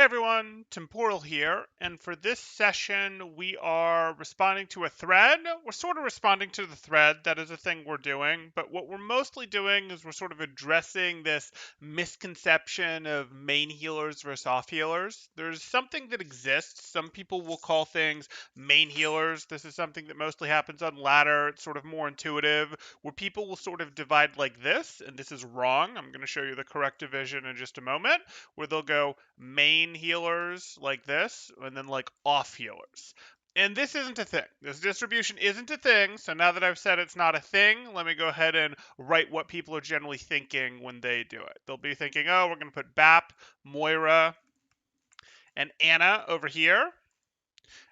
Hey everyone, Temporal here, and for this session we are responding to a thread. We're sort of responding to the thread, that is a thing we're doing, but what we're mostly doing is we're sort of addressing this misconception of main healers versus off healers. There's something that exists. Some people will call things main healers. This is something that mostly happens on ladder. It's sort of more intuitive, where people will sort of divide like this, and this is wrong. I'm going to show you the correct division in just a moment, where they'll go main healers like this, and then like off healers. And this isn't a thing. This distribution isn't a thing. So now that I've said it's not a thing, let me go ahead and write what people are generally thinking when they do it. They'll be thinking, oh, we're going to put Bap, Moira, and Anna over here.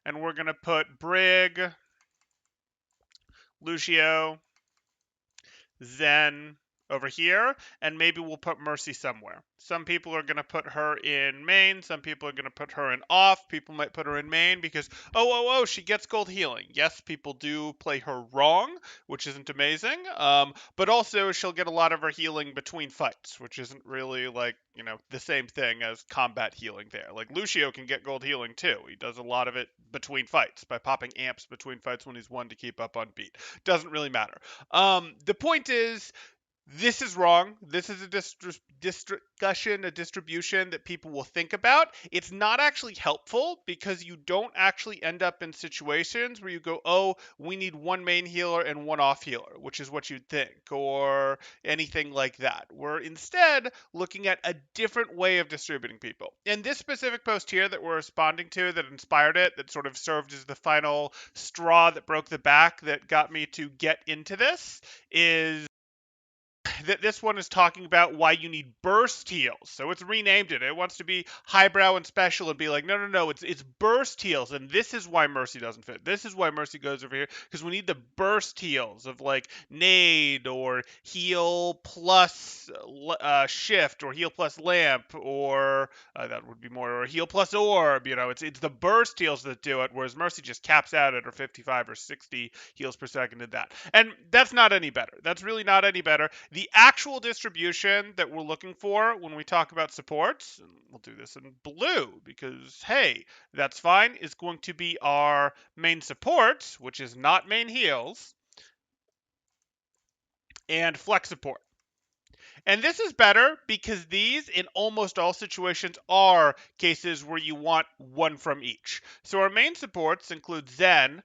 And we're going to put Brig, Lucio, Zen over here, and maybe we'll put Mercy somewhere. Some people are going to put her in main, some people are going to put her in off. People might put her in main because, oh, she gets gold healing. Yes, people do play her wrong, which isn't amazing, but also she'll get a lot of her healing between fights, which isn't really like, the same thing as combat healing there. Like Lucio can get gold healing too. He does a lot of it between fights by popping amps between fights when he's one to keep up on beat. Doesn't really matter. The point is, this is wrong. This is a discussion, a distribution that people will think about. It's not actually helpful because you don't actually end up in situations where you go, oh, we need one main healer and one off healer, which is what you'd think, or anything like that. We're instead looking at a different way of distributing people. And this specific post here that we're responding to, that inspired it, that sort of served as the final straw that broke the back that got me to get into this, is that this one is talking about why you need burst heals. So it's renamed it. It wants to be highbrow and special and be like, no, it's burst heals, and this is why Mercy doesn't fit. This is why Mercy goes over here, because we need the burst heals of like nade or heal plus shift or heal plus lamp, or that would be more, or heal plus orb. It's the burst heals that do it, whereas Mercy just caps out at her 55 or 60 heals per second in that. And that's not any better. That's really not any better. The actual distribution that we're looking for when we talk about supports, and we'll do this in blue because, hey, that's fine, is going to be our main support, which is not main heals, and flex support. And this is better because these, in almost all situations, are cases where you want one from each. So our main supports include Zen,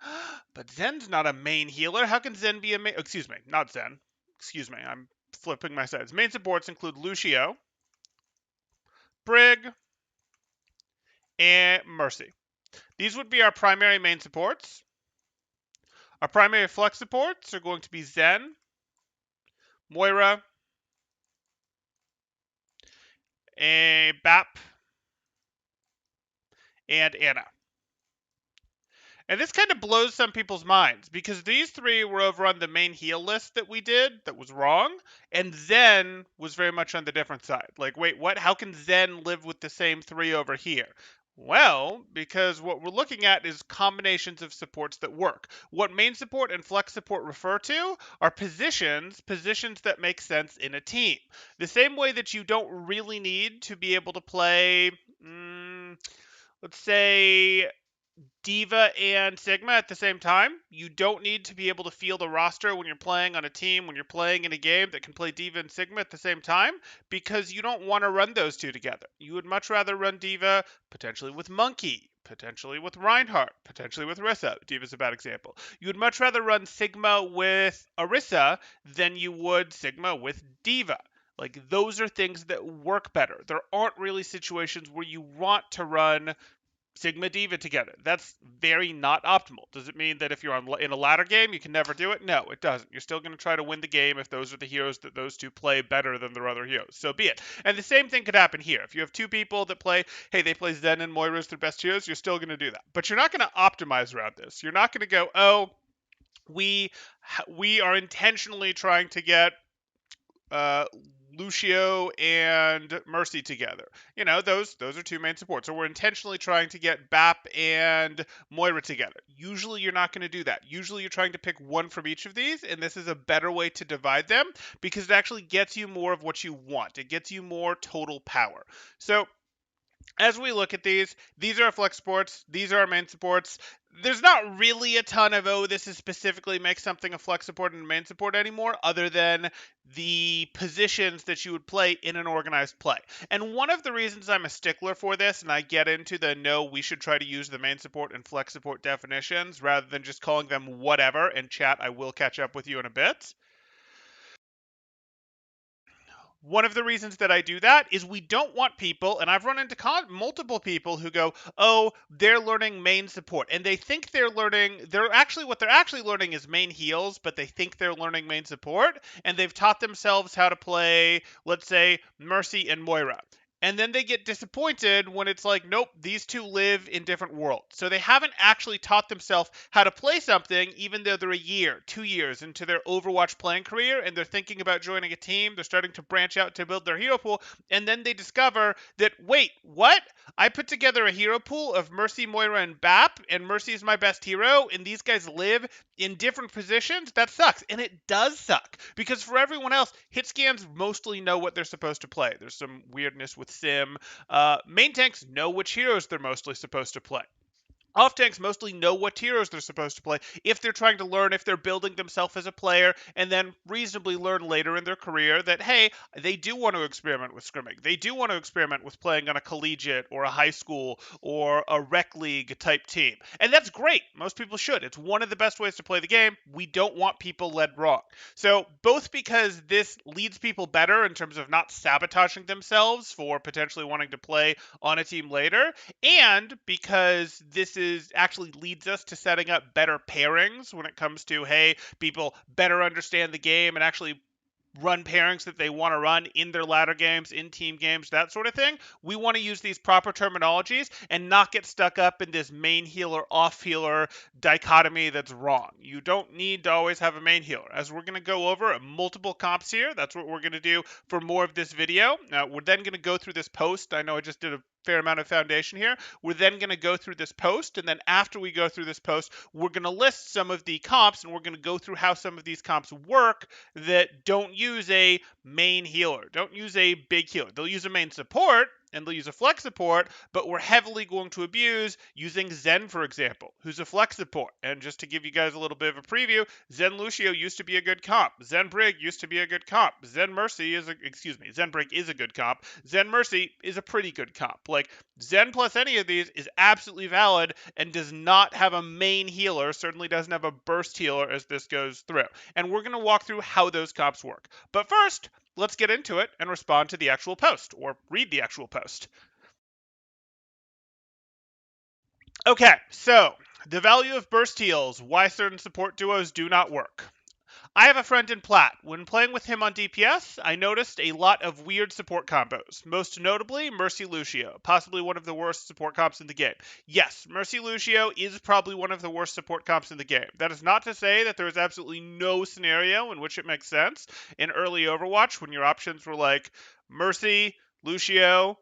but Zen's not a main healer. How can Zen be a main? Excuse me, not Zen. Excuse me, I'm flipping my sides. Main supports include Lucio, Brig, and Mercy. These would be our primary main supports. Our primary flex supports are going to be Zen, Moira, a Bap, and Anna. And this kind of blows some people's minds because these three were over on the main heal list that we did that was wrong, and Zen was very much on the different side. Like, wait, what? How can Zen live with the same three over here? Well, because what we're looking at is combinations of supports that work. What main support and flex support refer to are positions that make sense in a team. The same way that you don't really need to be able to play, let's say, D.Va and Sigma at the same time. You don't need to be able to feel the roster when you're playing on a team, when you're playing in a game that can play D.Va and Sigma at the same time, because you don't want to run those two together. You would much rather run D.Va potentially with Monkey, potentially with Reinhardt, potentially with Orisa. D.Va's a bad example. You would much rather run Sigma with Orisa than you would Sigma with D.Va. Like, those are things that work better. There aren't really situations where you want to run Sigma D.Va together. That's very not optimal. Does it mean that if you're in a ladder game, you can never do it? No, it doesn't. You're still going to try to win the game if those are the heroes that those two play better than their other heroes. So be it. And the same thing could happen here. If you have two people that play, hey, they play Zen and Moira as their best heroes, you're still going to do that. But you're not going to optimize around this. You're not going to go, oh, we are intentionally trying to get uh, Lucio and Mercy together. Those are two main supports. So we're intentionally trying to get Bap and Moira together. Usually you're not going to do that. Usually you're trying to pick one from each of these, and this is a better way to divide them because it actually gets you more of what you want. It gets you more total power. So as we look at these are our flex supports, these are our main supports. There's not really a ton of, oh, this is specifically makes something a flex support and a main support anymore, other than the positions that you would play in an organized play. And one of the reasons I'm a stickler for this, and I get into the no, we should try to use the main support and flex support definitions rather than just calling them whatever, and chat, I will catch up with you in a bit. One of the reasons that I do that is we don't want people, and I've run into multiple people who go, "Oh, they're learning main support," and they think they're learning. What they're actually learning is main heals, but they think they're learning main support, and they've taught themselves how to play, let's say, Mercy and Moira. And then they get disappointed when it's like, nope, these two live in different worlds. So they haven't actually taught themselves how to play something, even though they're a year, 2 years into their Overwatch playing career, and they're thinking about joining a team. They're starting to branch out to build their hero pool, and then they discover that, wait, what? I put together a hero pool of Mercy, Moira, and Bap, and Mercy is my best hero, and these guys live in different positions. That sucks, and it does suck, because for everyone else, hit scans mostly know what they're supposed to play. There's some weirdness with Sim. Main tanks know which heroes they're mostly supposed to play. Off tanks mostly know what heroes they're supposed to play if they're trying to learn, if they're building themselves as a player, and then reasonably learn later in their career that, hey, they do want to experiment with scrimming. They do want to experiment with playing on a collegiate or a high school or a rec league type team. And that's great. Most people should. It's one of the best ways to play the game. We don't want people led wrong. So, both because this leads people better in terms of not sabotaging themselves for potentially wanting to play on a team later, and because this is actually leads us to setting up better pairings when it comes to, hey, people better understand the game and actually run pairings that they want to run in their ladder games, in team games, that sort of thing. We want to use these proper terminologies and not get stuck up in this main healer, off healer dichotomy that's wrong. You don't need to always have a main healer. As we're going to go over multiple comps here, that's what we're going to do for more of this video. We're then going to go through this post. I know I just did a fair amount of foundation here. We're then going to go through this post, and then after we go through this post, we're going to list some of the comps, and we're going to go through how some of these comps work that don't use a main healer, don't use a big healer. They'll use a main support, and they'll use a flex support, but we're heavily going to abuse using Zen, for example, who's a flex support. And just to give you guys a little bit of a preview, Zen Lucio used to be a good comp. Zen Brig used to be a good comp. Zen Brig is a good comp. Zen Mercy is a pretty good comp. Like, Zen plus any of these is absolutely valid and does not have a main healer, certainly doesn't have a burst healer as this goes through. And we're going to walk through how those comps work. But first, let's get into it and respond to the actual post, or read the actual post. Okay, so the value of burst heals, why certain support duos do not work. I have a friend in Plat. When playing with him on DPS, I noticed a lot of weird support combos. Most notably, Mercy Lucio, possibly one of the worst support comps in the game. Yes, Mercy Lucio is probably one of the worst support comps in the game. That is not to say that there is absolutely no scenario in which it makes sense. In early Overwatch, when your options were like Mercy, Lucio,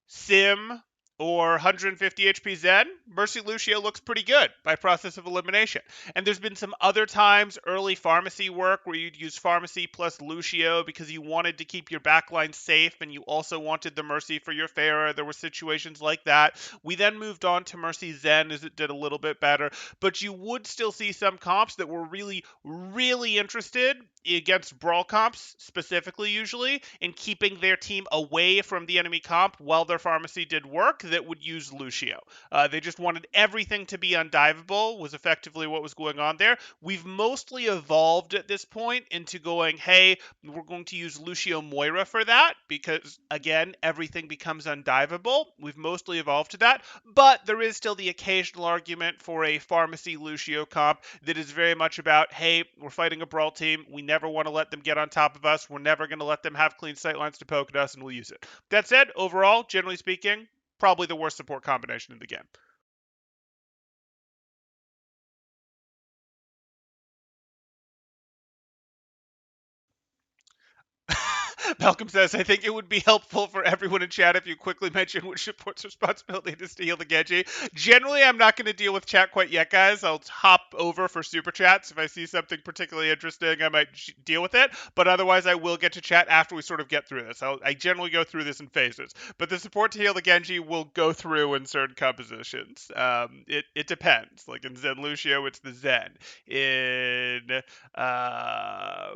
Sim, or 150 HP Zen, Mercy Lucio looks pretty good by process of elimination. And there's been some other times, early Pharmercy work, where you'd use Pharmercy plus Lucio because you wanted to keep your backline safe and you also wanted the Mercy for your Pharah. There were situations like that. We then moved on to Mercy Zen as it did a little bit better, but you would still see some comps that were really, really interested against brawl comps, specifically usually, in keeping their team away from the enemy comp while their Pharmercy did work that would use Lucio. They just wanted everything to be undivable, was effectively what was going on there. We've mostly evolved at this point into going, hey, we're going to use Lucio Moira for that, because, again, everything becomes undivable. We've mostly evolved to that, but there is still the occasional argument for a Pharmercy Lucio comp that is very much about, hey, we're fighting a brawl team, we never want to let them get on top of us, we're never going to let them have clean sightlines to poke at us, and we'll use it. That said, overall, generally speaking, probably the worst support combination in the game. Malcolm says, I think it would be helpful for everyone in chat if you quickly mention which support's responsibility it is to heal the Genji. Generally, I'm not going to deal with chat quite yet, guys. I'll hop over for super chats. If I see something particularly interesting, I might deal with it. But otherwise, I will get to chat after we sort of get through this. I generally go through this in phases. But the support to heal the Genji will go through in certain compositions. It depends. Like in Zen Lucio, it's the Zen. Uh,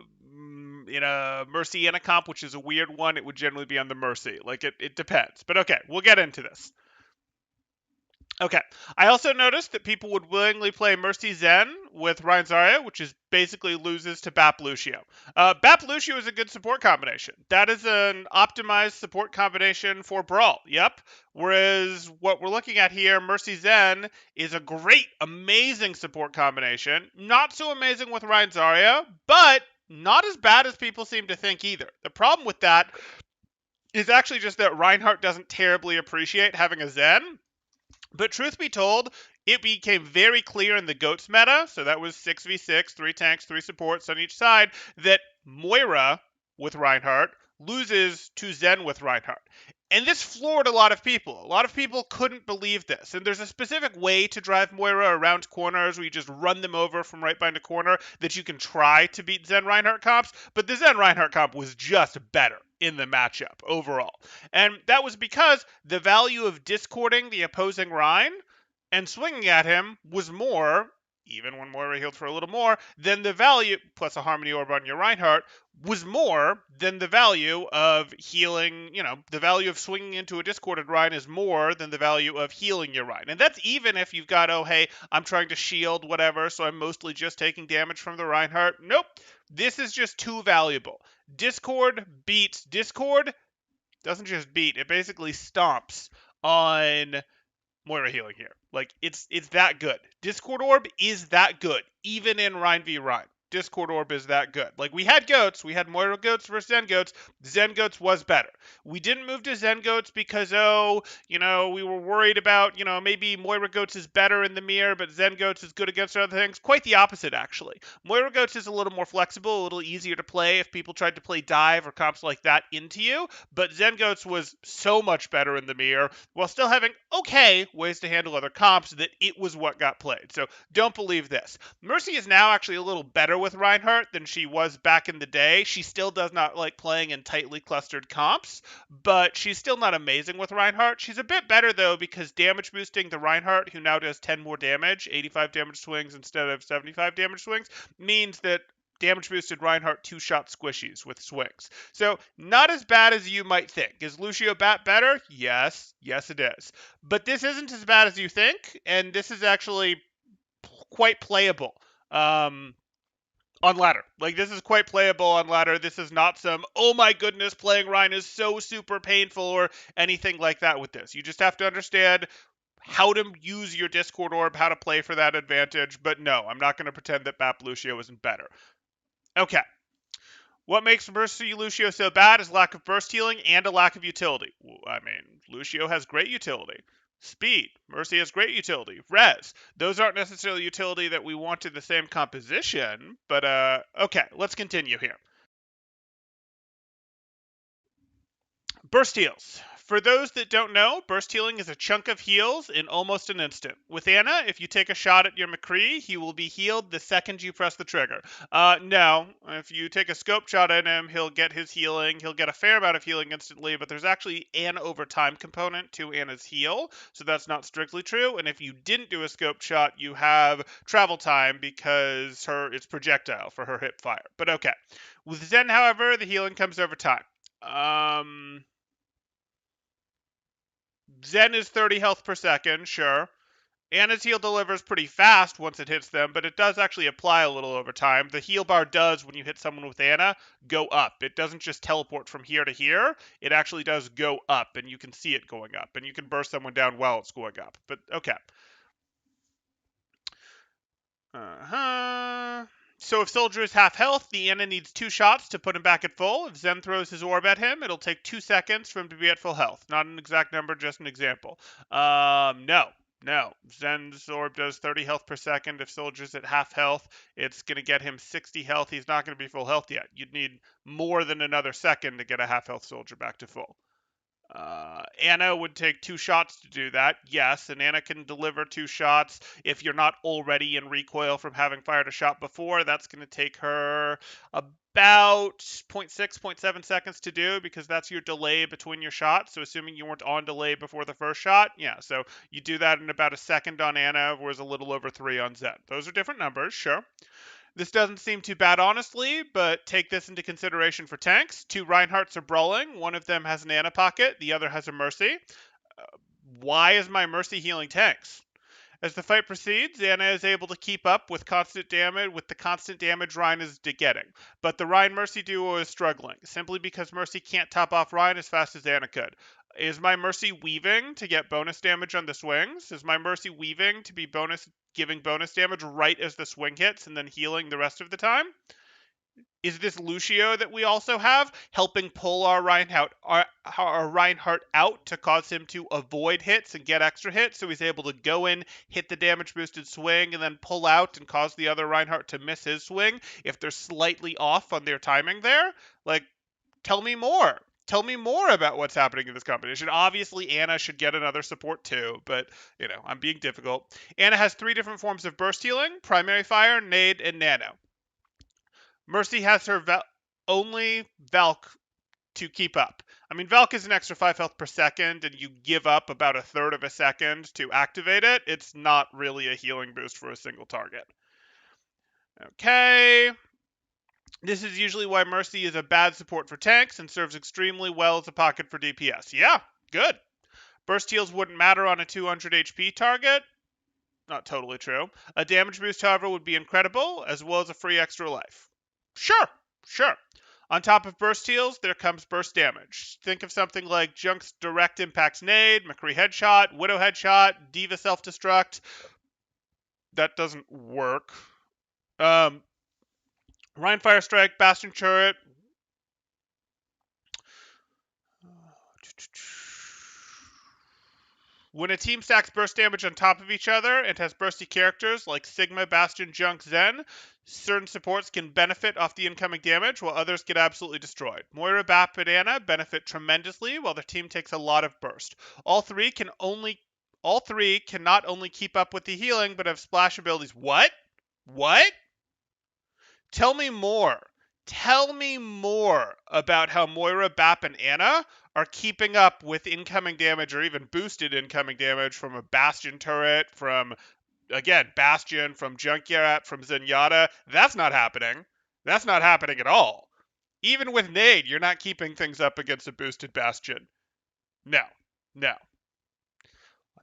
in a Mercy and a comp, which is a weird one, it would generally be on the Mercy. Like it depends. But okay, we'll get into this. Okay. I also noticed that people would willingly play Mercy Zen with Rein Zarya, which is basically loses to Bap Lucio. Bap Lucio is a good support combination. That is an optimized support combination for Brawl. Yep. Whereas what we're looking at here, Mercy Zen, is a great, amazing support combination. Not so amazing with Rein Zarya, but not as bad as people seem to think either. The problem with that is actually just that Reinhardt doesn't terribly appreciate having a Zen. But truth be told, it became very clear in the GOATS meta, so that was 6v6, 3 tanks, 3 supports on each side, that Moira with Reinhardt loses to Zen with Reinhardt. And this floored a lot of people. A lot of people couldn't believe this. And there's a specific way to drive Moira around corners where you just run them over from right behind a corner that you can try to beat Zen Reinhardt comps. But the Zen Reinhardt comp was just better in the matchup overall. And that was because the value of discording the opposing Rein and swinging at him was more, even when Moira healed for a little more, than the value, plus a Harmony Orb on your Reinhardt, was more than the value of healing, the value of swinging into a discorded Rein is more than the value of healing your Rein. And that's even if you've got, oh, hey, I'm trying to shield, whatever, so I'm mostly just taking damage from the Reinhardt. Nope. This is just too valuable. Discord beats Discord, doesn't just beat, it basically stomps on Moira healing here. Like, it's that good. Discord Orb is that good, even in Rein v Rein. Discord Orb is that good. Like, we had GOATs. We had Moira GOATs versus Zen GOATs. Zen GOATs was better. We didn't move to Zen GOATs because, we were worried about, maybe Moira GOATs is better in the mirror, but Zen GOATs is good against other things. Quite the opposite, actually. Moira GOATs is a little more flexible, a little easier to play if people tried to play dive or comps like that into you, but Zen GOATs was so much better in the mirror while still having okay ways to handle other comps that it was what got played. So don't believe this. Mercy is now actually a little better with Reinhardt than she was back in the day. She still does not like playing in tightly clustered comps, but she's still not amazing with Reinhardt. She's a bit better, though, because damage boosting the Reinhardt, who now does 10 more damage, 85 damage swings instead of 75 damage swings, means that damage boosted Reinhardt 2-shot squishies with swings. So not as bad as you might think. Is Lucio Bat better? Yes it is. But this isn't as bad as you think, and this is actually quite playable on ladder. Like, this is quite playable on ladder. This is not some, oh my goodness, playing Rein is so super painful or anything like that with this. You just have to understand how to use your Discord Orb, how to play for that advantage. But no, I'm not going to pretend that Bap Lucio isn't better. Okay. What makes Mercy Lucio so bad is lack of burst healing and a lack of utility. I mean, Lucio has great utility. Speed. Mercy has great utility. Res. Those aren't necessarily utility that we want in the same composition, but okay, let's continue here. Burst heals. For those that don't know, burst healing is a chunk of heals in almost an instant. With Ana, if you take a shot at your McCree, he will be healed the second you press the trigger. No, if you take a scope shot at him, he'll get his healing. He'll get a fair amount of healing instantly, but there's actually an overtime component to Ana's heal, so that's not strictly true. And if you didn't do a scope shot, you have travel time because it's projectile for her hip fire. But okay. With Zen, however, the healing comes over time. Zen is 30 health per second, sure. Ana's heal delivers pretty fast once it hits them, but it does actually apply a little over time. The heal bar does, when you hit someone with Ana, go up. It doesn't just teleport from here to here. It actually does go up, and you can see it going up. And you can burst someone down while it's going up. But, okay. So if Soldier is half health, the Ana needs 2 shots to put him back at full. If Zen throws his orb at him, it'll take 2 seconds for him to be at full health. Not an exact number, just an example. No. No. Zen's orb does 30 health per second. If Soldier's at half health, it's going to get him 60 health. He's not going to be full health yet. You'd need more than another second to get a half health Soldier back to full. Ana would take 2 shots to do that, yes, and Ana can deliver 2 shots. If you're not already in recoil from having fired a shot before, that's going to take her about 0.6, 0.7 seconds to do, because that's your delay between your shots. So assuming you weren't on delay before the first shot, yeah, so you do that in about a second on Ana, whereas a little over 3 on Zen. Those are different numbers, sure. This doesn't seem too bad, honestly, but take this into consideration for tanks. 2 Reinhardts are brawling. One of them has an Ana pocket, the other has a Mercy. Why is my Mercy healing tanks? As the fight proceeds, Ana is able to keep up with the constant damage Rein is getting. But the Rein-Mercy duo is struggling, simply because Mercy can't top off Rein as fast as Ana could. Is my Mercy weaving to get bonus damage on the swings? Is my Mercy weaving to be giving bonus damage right as the swing hits and then healing the rest of the time? Is this Lucio that we also have helping pull our Reinhardt out to cause him to avoid hits and get extra hits, so he's able to go in, hit the damage boosted swing, and then pull out and cause the other Reinhardt to miss his swing if they're slightly off on their timing there? Like, tell me more. Tell me more about what's happening in this competition. Obviously, Ana should get another support too, but, I'm being difficult. Ana has 3 different forms of burst healing: primary fire, nade, and nano. Mercy has her only Valk to keep up. I mean, Valk is an extra 5 health per second, and you give up about a third of a second to activate it. It's not really a healing boost for a single target. Okay. This is usually why Mercy is a bad support for tanks and serves extremely well as a pocket for DPS. Yeah, good. Burst heals wouldn't matter on a 200 HP target. Not totally true. A damage boost, however, would be incredible, as well as a free extra life. Sure. On top of burst heals, there comes burst damage. Think of something like Junk's direct impacts nade, McCree headshot, Widow headshot, D.Va self-destruct. That doesn't work. Rein fire strike, Bastion turret. When a team stacks burst damage on top of each other and has bursty characters like Sigma, Bastion, Junk, Zen, certain supports can benefit off the incoming damage while others get absolutely destroyed. Moira, Bap, and Ana benefit tremendously while their team takes a lot of burst. All three can not only keep up with the healing but have splash abilities. What? Tell me more. Tell me more about how Moira, Bap, and Ana are keeping up with incoming damage or even boosted incoming damage from a Bastion turret, from, again, Bastion, from Junkyard, from Zenyatta. That's not happening. That's not happening at all. Even with Nade, you're not keeping things up against a boosted Bastion. No. On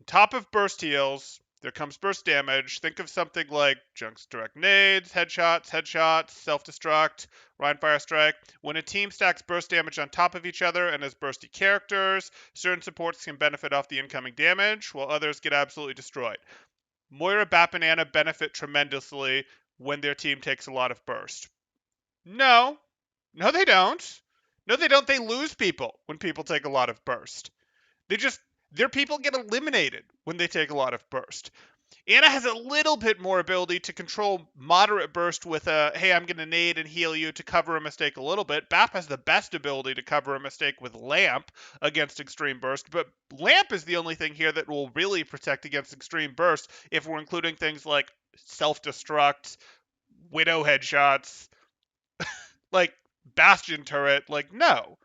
top of burst heals, there comes burst damage. Think of something like Junk's direct nades, headshots, self-destruct, Rein fire strike. When a team stacks burst damage on top of each other and has bursty characters, certain supports can benefit off the incoming damage, while others get absolutely destroyed. Moira, Bap, and Ana benefit tremendously when their team takes a lot of burst. No, they don't. They lose people when people take a lot of burst. Their people get eliminated when they take a lot of burst. Ana has a little bit more ability to control moderate burst with a, hey, I'm going to nade and heal you to cover a mistake a little bit. Bap has the best ability to cover a mistake with Lamp against extreme burst, but Lamp is the only thing here that will really protect against extreme burst if we're including things like self-destruct, Widow headshots, like Bastion turret. No,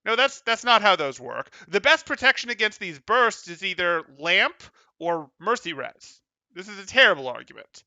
that's not how those work. The best protection against these bursts is either Lamp or Mercy Res. This is a terrible argument.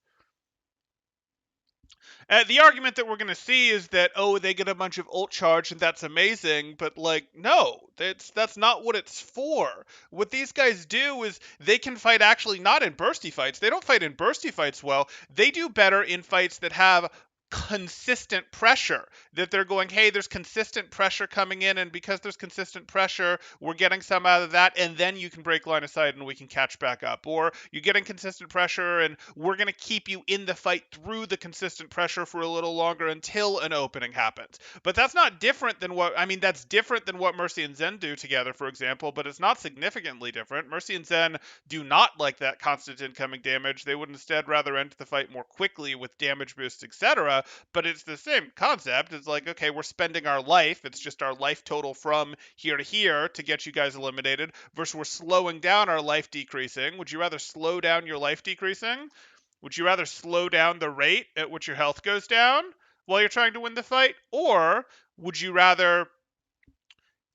The argument that we're going to see is that, they get a bunch of ult charge and that's amazing, but no, that's not what it's for. What these guys do is they can fight actually not in bursty fights. They don't fight in bursty fights well. They do better in fights that have consistent pressure, that they're going, hey, there's consistent pressure coming in, and because there's consistent pressure, we're getting some out of that, and then you can break line of sight and we can catch back up. Or you're getting consistent pressure and we're going to keep you in the fight through the consistent pressure for a little longer until an opening happens. But that's not different than that's different than what Mercy and Zen do together, for example, but it's not significantly different. Mercy and Zen do not like that constant incoming damage. They would instead rather end the fight more quickly with damage boosts, etc. But it's the same concept. It's like, okay, we're spending our life. It's just our life total from here to here to get you guys eliminated, versus we're slowing down our life decreasing. Would you rather slow down your life decreasing? Would you rather slow down the rate at which your health goes down while you're trying to win the fight? Or would you rather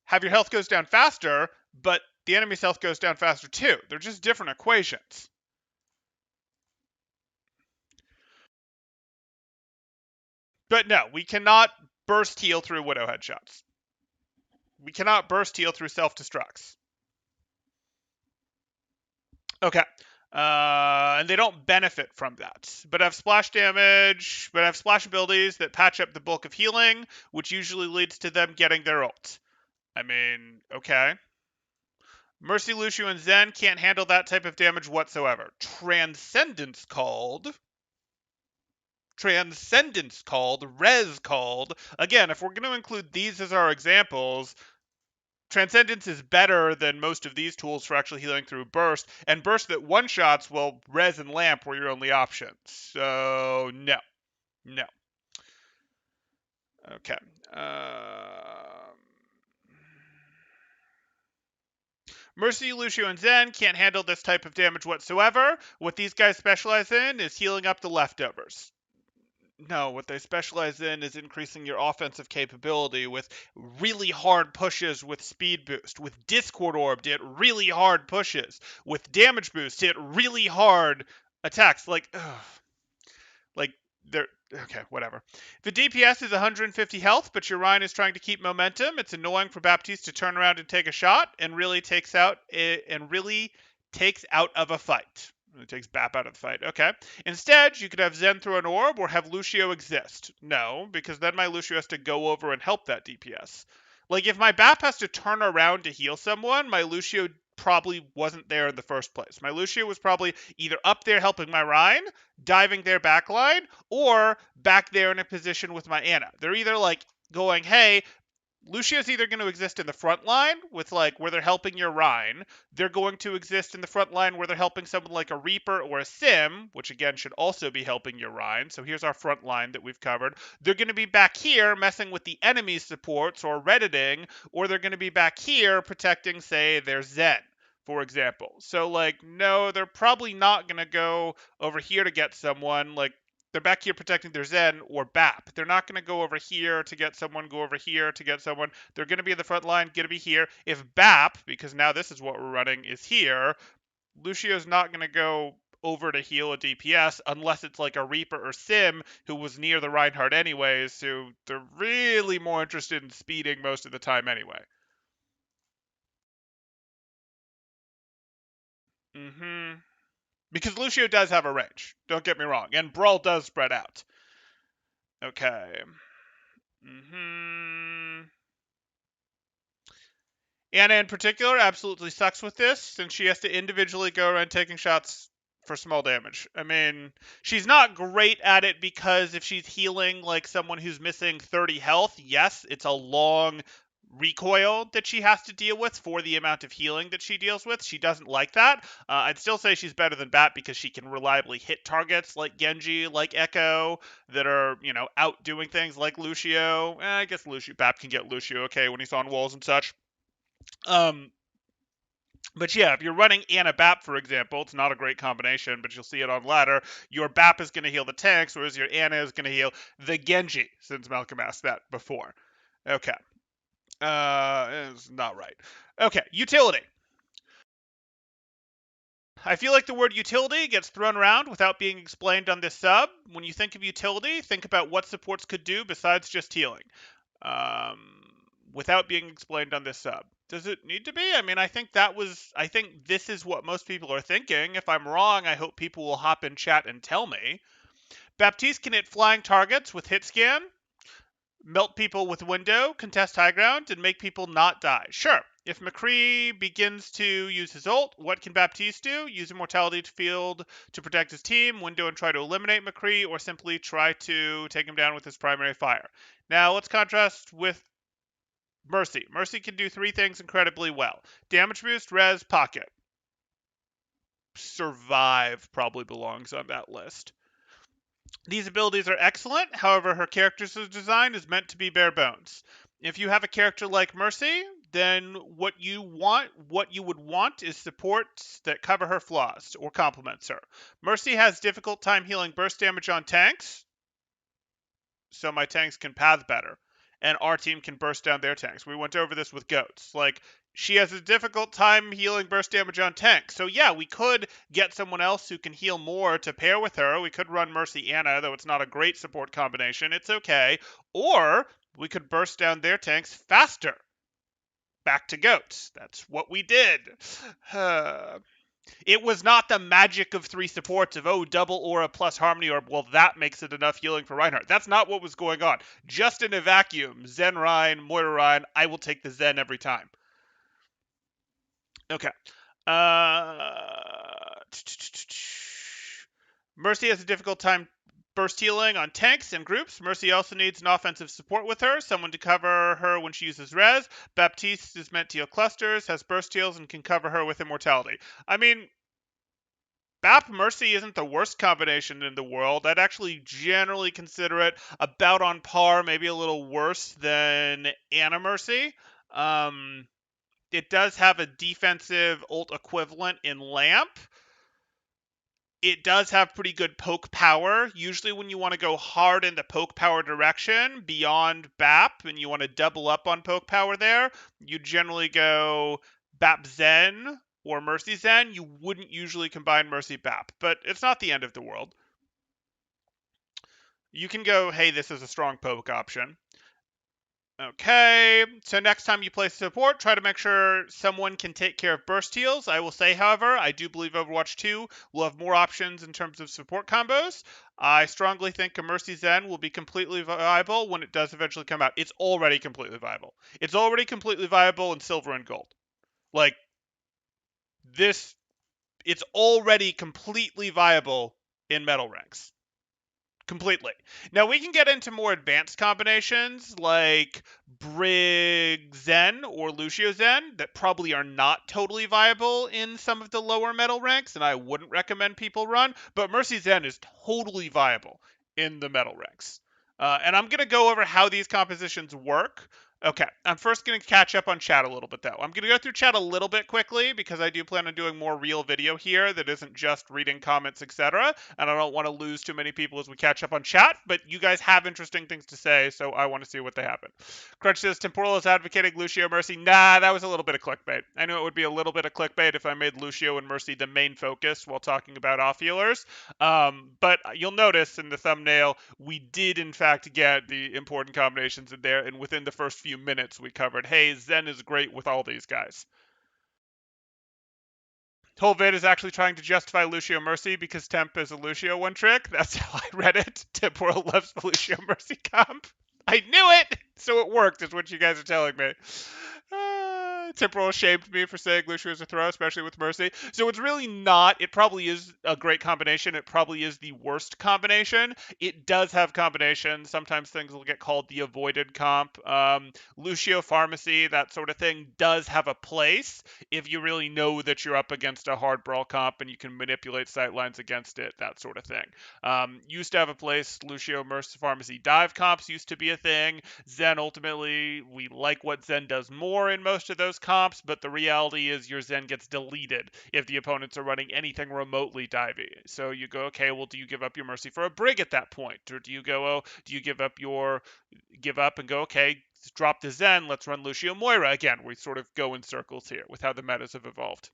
have your health goes down faster, but the enemy's health goes down faster too? They're just different equations. But no, we cannot burst heal through Widow headshots. We cannot burst heal through self-destructs. Okay. And they don't benefit from that, but have splash damage, but have splash abilities that patch up the bulk of healing, which usually leads to them getting their ult. I mean, okay. Mercy, Lucio, and Zen can't handle that type of damage whatsoever. Transcendence called, Res called. Again, if we're going to include these as our examples, Transcendence is better than most of these tools for actually healing through Burst, and Burst that one-shots, well, Res and Lamp were your only options. So, no. No. Okay. Mercy, Lucio, and Zen can't handle this type of damage whatsoever. What these guys specialize in is healing up the leftovers. No, what they specialize in is increasing your offensive capability with really hard pushes with speed boost, with Discord Orb hit really hard pushes, with damage boost hit really hard attacks. Like they're okay, whatever. The DPS is 150 health, but your Ryan is trying to keep momentum. It's annoying for Baptiste to turn around and take a shot, and really takes out of a fight. It takes Bap out of the fight. Okay. Instead, you could have Zen throw an orb or have Lucio exist. No, because then my Lucio has to go over and help that DPS. Like, if my Bap has to turn around to heal someone, my Lucio probably wasn't there in the first place. My Lucio was probably either up there helping my Rhine, diving their backline, or back there in a position with my Ana. They're either like going, hey, Lucio's either going to exist in the front line with like where they're helping your Rhine. They're going to exist in the front line where they're helping someone like a Reaper or a Sim, which again should also be helping your Rhine. So here's our front line that we've covered. They're going to be back here messing with the enemy's supports or redditing, or they're going to be back here protecting, say, their Zen, for example. So like, no, they're probably not going to go over here to get someone. Like, they're back here protecting their Zen or BAP. They're not going to go over here to get someone, go over here to get someone. They're going to be in the front line, going to be here. If BAP, because now this is what we're running, is here, Lucio's not going to go over to heal a DPS unless it's like a Reaper or Sim who was near the Reinhardt anyways, so they're really more interested in speeding most of the time anyway. Because Lucio does have a range, don't get me wrong, and Brawl does spread out. Okay. Ana in particular absolutely sucks with this, since she has to individually go around taking shots for small damage. I mean, she's not great at it because if she's healing like someone who's missing 30 health, yes, it's a long recoil that she has to deal with for the amount of healing that she deals with. She doesn't like that. I'd still say she's better than Bat because she can reliably hit targets like Genji, like Echo, that are, out doing things like Lucio. I guess Bat can get Lucio okay when he's on walls and such. But yeah, if you're running Ana Bap, for example, it's not a great combination, but you'll see it on ladder. Your Bap is going to heal the tanks, whereas your Ana is going to heal the Genji, since Malcolm asked that before. Okay. It's not right. Okay, utility. I feel like the word utility gets thrown around without being explained on this sub. When you think of utility, think about what supports could do besides just healing. Without being explained on this sub. Does it need to be? I mean, I think this is what most people are thinking. If I'm wrong, I hope people will hop in chat and tell me. Baptiste can hit flying targets with hit scan, melt people with window, contest high ground, and make people not die. Sure. If McCree begins to use his ult, what can Baptiste do? Use Immortality Field to protect his team, window and try to eliminate McCree, or simply try to take him down with his primary fire. Now let's contrast with Mercy. Mercy can do 3 things incredibly well. Damage boost, res, pocket. Survive probably belongs on that list. These abilities are excellent, however, her character's design is meant to be bare bones. If you have a character like Mercy, then what you would want is supports that cover her flaws or complements her. Mercy has difficult time healing burst damage on tanks, so my tanks can path better, and our team can burst down their tanks. We went over this with goats. Like, she has a difficult time healing burst damage on tanks. So yeah, we could get someone else who can heal more to pair with her. We could run Mercy Anna, though it's not a great support combination. It's okay. Or we could burst down their tanks faster. Back to goats. That's what we did. It was not the magic of 3 supports of, oh, double aura plus harmony orb. Well, that makes it enough healing for Reinhardt. That's not what was going on. Just in a vacuum, Zen Rein, Moira Rein, I will take the Zen every time. Okay. Mercy has a difficult time burst healing on tanks and groups. Mercy also needs an offensive support with her, someone to cover her when she uses res. Baptiste is meant to heal clusters, has burst heals, and can cover her with immortality. I mean, Bap Mercy isn't the worst combination in the world. I'd actually generally consider it about on par, maybe a little worse than Ana Mercy. It does have a defensive ult equivalent in Lamp. It does have pretty good poke power. Usually when you want to go hard in the poke power direction beyond BAP and you want to double up on poke power there, you generally go BAP Zen or Mercy Zen. You wouldn't usually combine Mercy BAP, but it's not the end of the world. You can go, hey, this is a strong poke option. Okay, so next time you play support, try to make sure someone can take care of burst heals. I will say, however, I do believe Overwatch 2 will have more options in terms of support combos. I strongly think a Mercy Zen will be completely viable when it does eventually come out. It's already completely viable. It's already completely viable in silver and gold. Like, this, it's already completely viable in metal ranks. Completely. Now we can get into more advanced combinations like Brig Zen or Lucio Zen that probably are not totally viable in some of the lower metal ranks, and I wouldn't recommend people run, but Mercy Zen is totally viable in the metal ranks. And I'm going to go over how these compositions work. Okay, I'm first going to catch up on chat a little bit, though. I'm going to go through chat a little bit quickly because I do plan on doing more real video here that isn't just reading comments, etc. And I don't want to lose too many people as we catch up on chat, but you guys have interesting things to say, so I want to see what they happen. Crutch says, Temporal is advocating Lucio Mercy. Nah, that was a little bit of clickbait. I knew it would be a little bit of clickbait if I made Lucio and Mercy the main focus while talking about off-healers. But you'll notice in the thumbnail, we did in fact get the important combinations in there, and within the first few minutes we covered, hey, Zen is great with all these guys. Whole vid is actually trying to justify Lucio Mercy because Temp is a Lucio one trick. That's how I read it. Temporal loves the Lucio Mercy comp. I knew it! So it worked, is what you guys are telling me. Temporal shamed me for saying Lucio is a throw, especially with Mercy. So it's really not. It probably is a great combination. It probably is the worst combination. It does have combinations. Sometimes things will get called the avoided comp. Lucio Pharmacy, that sort of thing, does have a place if you really know that you're up against a hard brawl comp and you can manipulate sightlines against it, that sort of thing. Used to have a place. Lucio Mercy Pharmacy dive comps used to be a thing. Zen, ultimately, we like what Zen does more in most of those comps, but the reality is your Zen gets deleted if the opponents are running anything remotely divey. So you go, okay, well, do you give up your Mercy for a Brig at that point? Or do you go, oh, do you give up and go, okay, drop the Zen, let's run Lucio Moira again? We sort of go in circles here with how the metas have evolved.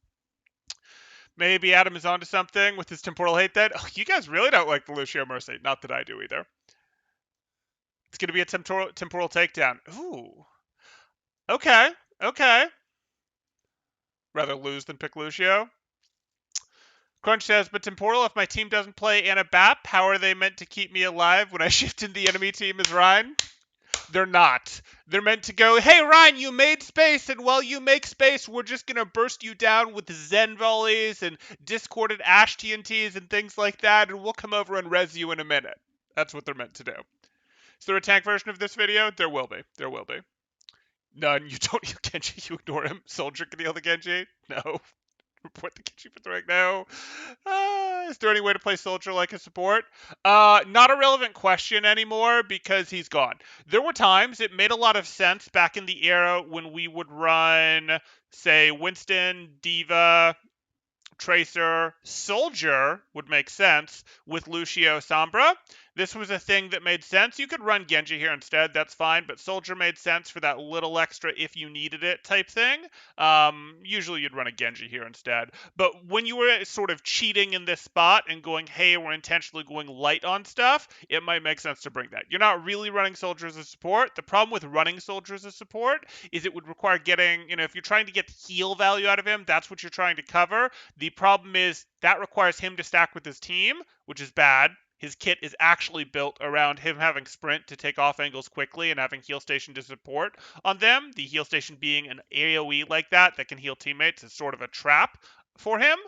Maybe Adam is onto something with his temporal hate then. Oh, you guys really don't like the Lucio Mercy. Not that I do either. It's going to be a temporal takedown. Ooh. Okay. Rather lose than pick Lucio. Crunch says, but Temporal, if my team doesn't play Anna Bap, how are they meant to keep me alive when I shift in the enemy team as Ryan? They're not. They're meant to go, hey, Ryan, you made space, and while you make space, we're just going to burst you down with Zen volleys and discorded Ash TNTs and things like that, and we'll come over and res you in a minute. That's what they're meant to do. Is there a tank version of this video? There will be. There will be. None. You don't heal Genji. You ignore him. Soldier can heal the Genji? No. Report the Genji for throwing? No. Is there any way to play Soldier like a support? Not a relevant question anymore because he's gone. There were times it made a lot of sense back in the era when we would run, say, Winston, Diva, Tracer, Soldier would make sense with Lucio Sombra. This was a thing that made sense. You could run Genji here instead, that's fine, but Soldier made sense for that little extra if you needed it type thing. Usually you'd run a Genji here instead. But when you were sort of cheating in this spot and going, hey, we're intentionally going light on stuff, it might make sense to bring that. You're not really running Soldier as a support. The problem with running Soldier as a support is it would require getting, if you're trying to get heal value out of him, that's what you're trying to cover. The problem is that requires him to stack with his team, which is bad. His kit is actually built around him having sprint to take off angles quickly and having heal station to support on them. The heal station being an AoE like that can heal teammates is sort of a trap for him.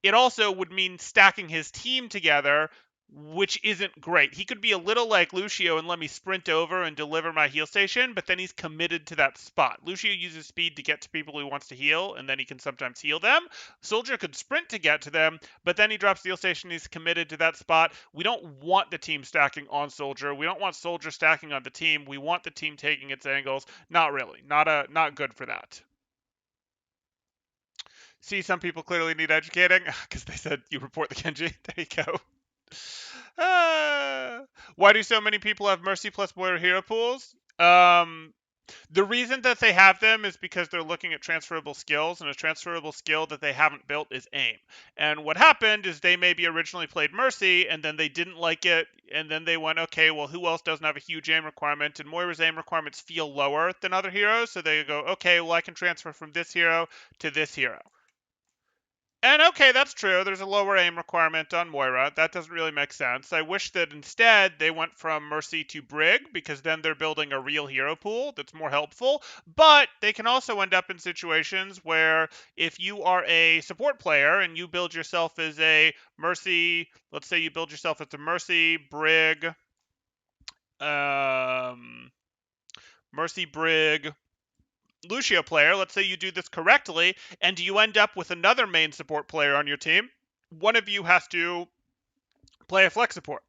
It also would mean stacking his team together, which isn't great. He could be a little like Lucio and let me sprint over and deliver my heal station, but then he's committed to that spot. Lucio uses speed to get to people he wants to heal, and then he can sometimes heal them. Soldier could sprint to get to them, but then he drops the heal station, he's committed to that spot. We don't want the team stacking on Soldier. We don't want Soldier stacking on the team. We want the team taking its angles. Not really. Not good for that. See, some people clearly need educating because they said you report the Genji. There you go. Why do so many people have Mercy plus Moira hero pools? The reason that they have them is because they're looking at transferable skills, and a transferable skill that they haven't built is aim. And what happened is they maybe originally played Mercy, and then they didn't like it, and then they went, okay, well, who else doesn't have a huge aim requirement? And Moira's aim requirements feel lower than other heroes, so they go, okay, well, I can transfer from this hero to this hero. And okay, that's true. There's a lower aim requirement on Moira. That doesn't really make sense. I wish that instead they went from Mercy to Brig, because then they're building a real hero pool that's more helpful. But they can also end up in situations where if you are a support player and you build yourself as a Mercy, let's say you build yourself as a Mercy, Brig, Mercy, Brig, Lucio player, let's say you do this correctly, and you end up with another main support player on your team, one of you has to play a flex support.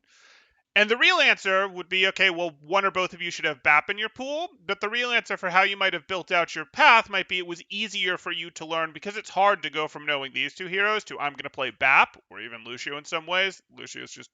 And the real answer would be, okay, well, one or both of you should have BAP in your pool, but the real answer for how you might have built out your path might be it was easier for you to learn because it's hard to go from knowing these two heroes to I'm going to play BAP, or even Lucio in some ways. Lucio is just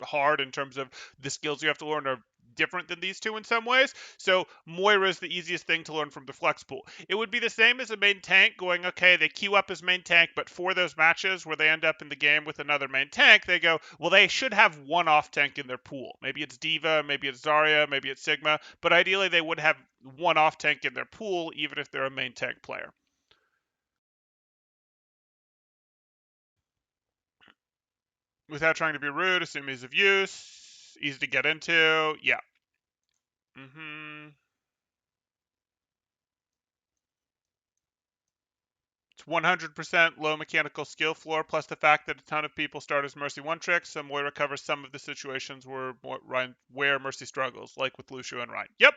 hard in terms of the skills you have to learn are different than these two in some ways. So Moira is the easiest thing to learn from the flex pool. It would be the same as a main tank going, okay, they queue up as main tank, but for those matches where they end up in the game with another main tank, they go, well, they should have one off tank in their pool. Maybe it's Diva, maybe it's Zarya, maybe it's Sigma, but ideally they would have one off tank in their pool, even if they're a main tank player. Without trying to be rude, assume ease of use, easy to get into, yeah. It's 100% low mechanical skill floor, plus the fact that a ton of people start as Mercy one tricks, so Moira covers some of the situations where Mercy struggles, like with Lucio and Ryan. Yep.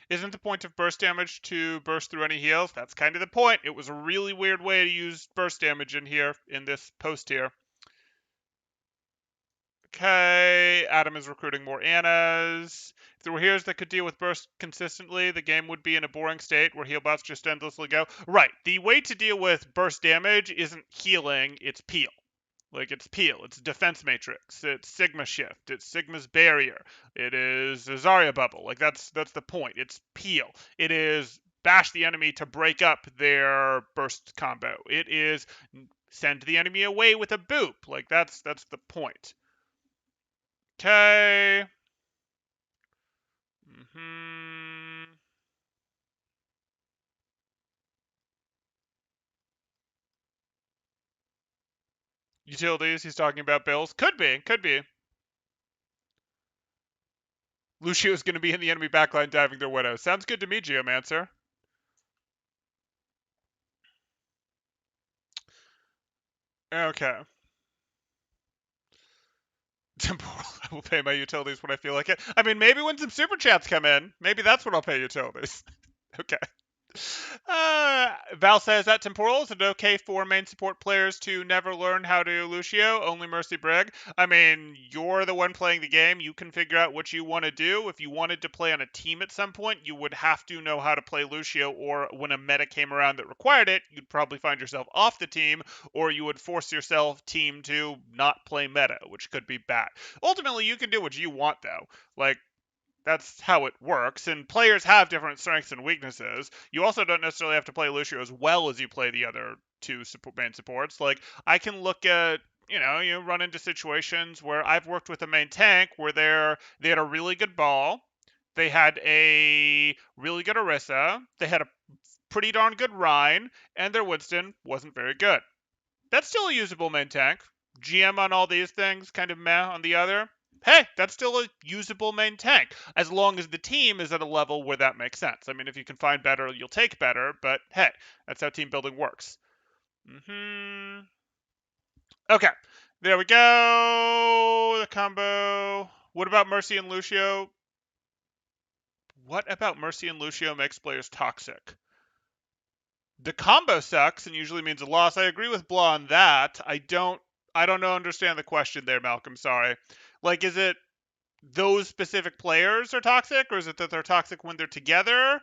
Isn't the point of burst damage to burst through any heals? That's kind of the point. It was a really weird way to use burst damage in here, in this post here. Okay, Adam is recruiting more Annas. If there were heroes that could deal with burst consistently, the game would be in a boring state where heal bots just endlessly go. Right, the way to deal with burst damage isn't healing, it's peel. Like, it's peel, it's defense matrix, it's Sigma shift, it's Sigma's barrier, it is a Zarya bubble. Like, that's the point. It's peel. It is bash the enemy to break up their burst combo. It is send the enemy away with a boop. Like, that's the point. Okay. Utilities, he's talking about bills. Could be, could be. Lucio's going to be in the enemy backline diving their widow. Sounds good to me, Geomancer. Okay. Temporal, I will pay my utilities when I feel like it. I mean, maybe when some super chats come in, maybe that's when I'll pay utilities. Okay. Val says that Temporal is it okay for main support players to never learn how to Lucio, only Mercy Brig? I mean, you're the one playing the game. You can figure out what you want to do. If you wanted to play on a team at some point, you would have to know how to play Lucio, or when a meta came around that required it, you'd probably find yourself off the team, or you would force yourself team to not play meta, which could be bad. Ultimately, you can do what you want, though. Like, that's how it works, and players have different strengths and weaknesses. You also don't necessarily have to play Lucio as well as you play the other two main supports. Like, I can look at, you run into situations where I've worked with a main tank where they had a really good ball, they had a really good Orisa, they had a pretty darn good Rein, and their Winston wasn't very good. That's still a usable main tank. GM on all these things, kind of meh on the other. Hey, that's still a usable main tank, as long as the team is at a level where that makes sense. I mean, if you can find better, you'll take better, but hey, that's how team building works. Okay, there we go. The combo. What about Mercy and Lucio? What about Mercy and Lucio makes players toxic? The combo sucks and usually means a loss. I agree with Blah on that. I don't know understand the question there, Malcolm. Sorry. Like, is it those specific players are toxic, or is it that they're toxic when they're together?